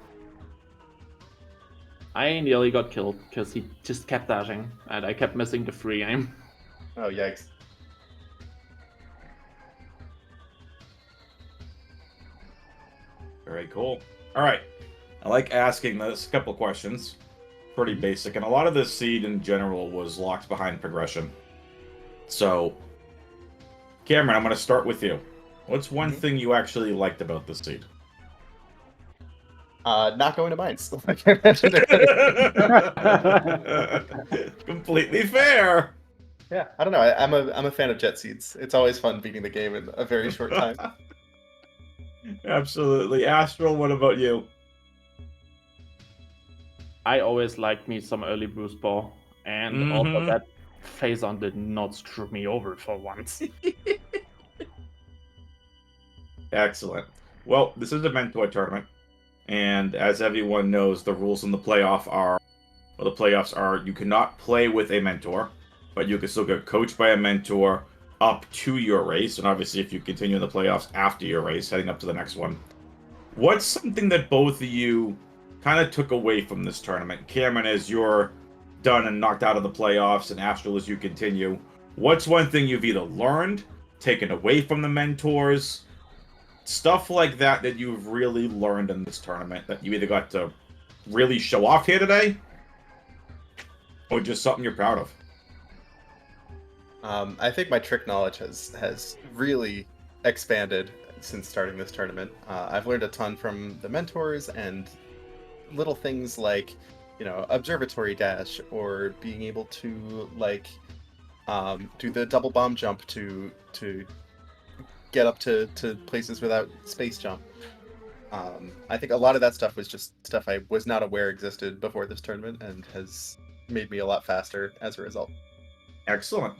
S2: I nearly got killed because he just kept dashing, and I kept missing the free aim.
S3: Oh, yikes.
S1: Very cool. All right. I like asking this couple questions. Pretty basic. And a lot of this seed in general was locked behind progression. So, Cameron, I'm going to start with you. What's one thing you actually liked about this seed?
S3: Not going to mines.
S1: Completely fair.
S3: Yeah, I don't know. I'm a fan of jet seeds. It's always fun beating the game in a very short time.
S1: Absolutely. Astral, what about you?
S2: I always liked me some early boost ball, and also that phase-on did not screw me over for once.
S1: Excellent. Well, this is a Metroid tournament, and as everyone knows, the rules in the playoffs are you cannot play with a mentor, but you can still get coached by a mentor up to your race, and obviously if you continue in the playoffs after your race, heading up to the next one. What's something that both of you kind of took away from this tournament? Cameron, as you're done and knocked out of the playoffs, and Astral, as you continue, what's one thing you've either learned, taken away from the mentors, stuff like that you've really learned in this tournament that you either got to really show off here today, or just something you're proud of?
S3: I think my trick knowledge has really expanded since starting this tournament. I've learned a ton from the mentors and little things like, observatory dash, or being able to do the double bomb jump to get up to places without space jump. I think a lot of that stuff was just stuff I was not aware existed before this tournament, and has made me a lot faster as a result.
S1: Excellent.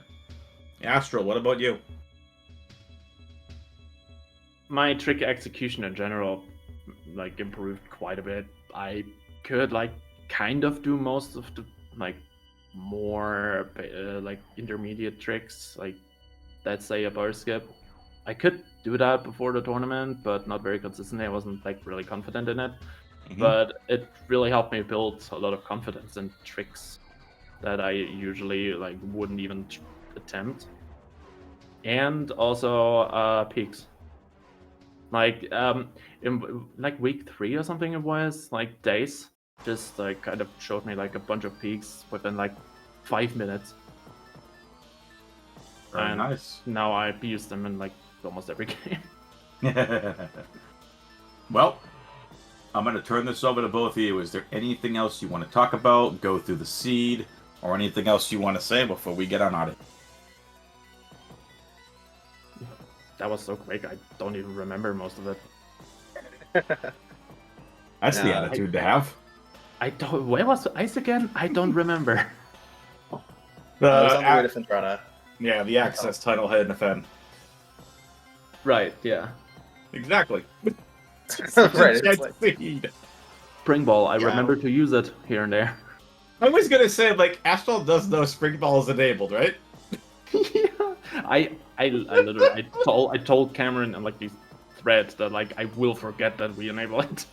S1: Astral, what about you?
S2: My trick execution in general, improved quite a bit. I could kind of do most of the more intermediate tricks, let's say a bar skip. I could do that before the tournament, but not very consistently. I wasn't really confident in it. But it really helped me build a lot of confidence in tricks that I usually wouldn't even attempt. And also peaks. In week 3 or something it was, days just kind of showed me a bunch of peaks within 5 minutes.
S1: Very nice.
S2: Now I use them in almost every game.
S1: Well, I'm going to turn this over to both of you. Is there anything else you want to talk about, go through the seed, or anything else you want to say before we get on out of it?
S2: That was so quick, I don't even remember most of it.
S1: That's the attitude to have.
S2: I don't. Where was Ice again? I don't remember.
S3: I was on the way to Fintrana.
S1: Yeah, the access title head in the Fen.
S2: Right, yeah.
S1: Exactly.
S3: Right,
S2: Spring Ball, I remember to use it here and there.
S1: I was gonna say, Astral does know Spring Ball is enabled, right?
S2: Yeah. I literally I told Cameron in these threads that I will forget that we enable it.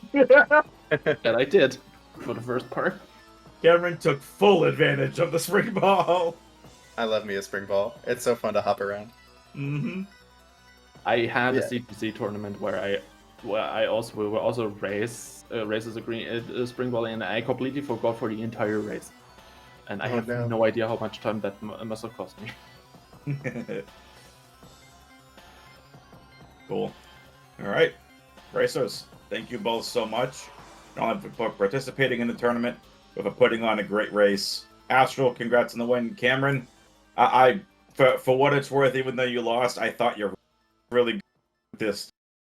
S2: And I did for the first part.
S1: Cameron took full advantage of the Spring Ball.
S3: I love me a Spring Ball. It's so fun to hop around.
S2: I had a CPC tournament where I we were also races agreeing spring volley, and I completely forgot for the entire race, and I have no idea how much time that must have cost me.
S1: Cool. All right, racers, thank you both so much, not only for participating in the tournament, but for putting on a great race. Astral, congrats on the win. Cameron, for what it's worth, even though you lost, I thought you're really good with this.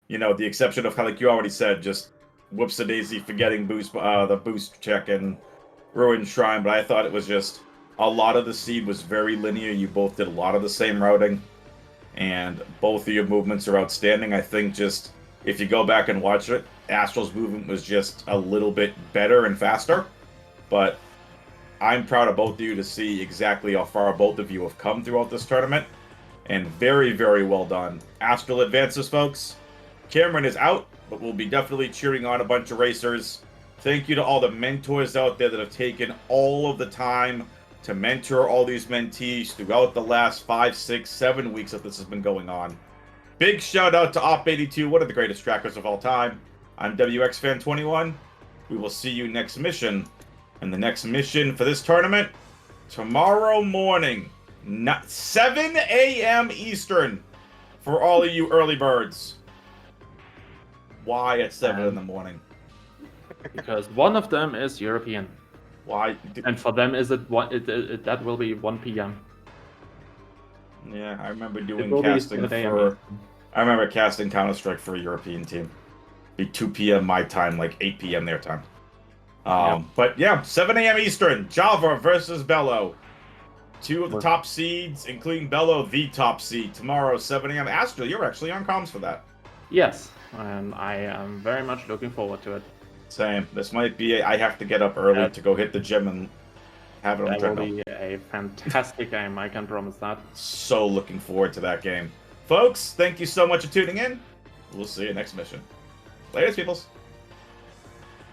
S1: You know, the exception of, like you already said, just whoops-a-daisy forgetting the boost check and Ruined Shrine, but I thought it was just a lot of the seed was very linear. You both did a lot of the same routing, and both of your movements are outstanding. I think just, if you go back and watch it, Astral's movement was just a little bit better and faster, but I'm proud of both of you to see exactly how far both of you have come throughout this tournament, and very, very well done. Astral advances, folks. Cameron is out, but we'll be definitely cheering on a bunch of racers. Thank you to all the mentors out there that have taken all of the time to mentor all these mentees throughout the last 5, 6, 7 weeks that this has been going on. Big shout out to Op82, one of the greatest trackers of all time. I'm WXFan21. We will see you next mission. And the next mission for this tournament, tomorrow morning, 7 a.m. Eastern, for all of you early birds. Why at 7 in the morning?
S2: Because one of them is European.
S1: Why?
S2: And for them, that will be 1 p.m.
S1: Yeah, I remember doing casting for. I remember casting Counter-Strike for a European team. Be 2 p.m. my time, like 8 p.m. their time. But yeah, 7 a.m. Eastern, Java versus Bello. 2 of the top seeds, including Bello, the top seed. Tomorrow, 7 a.m. Astral, you're actually on comms for that.
S2: Yes, and I am very much looking forward to it.
S1: Same. This might be I have to get up early to go hit the gym and have it on
S2: treadmill. That will be a fantastic game, I can promise that.
S1: So looking forward to that game. Folks, thank you so much for tuning in. We'll see you next mission. Later, peoples.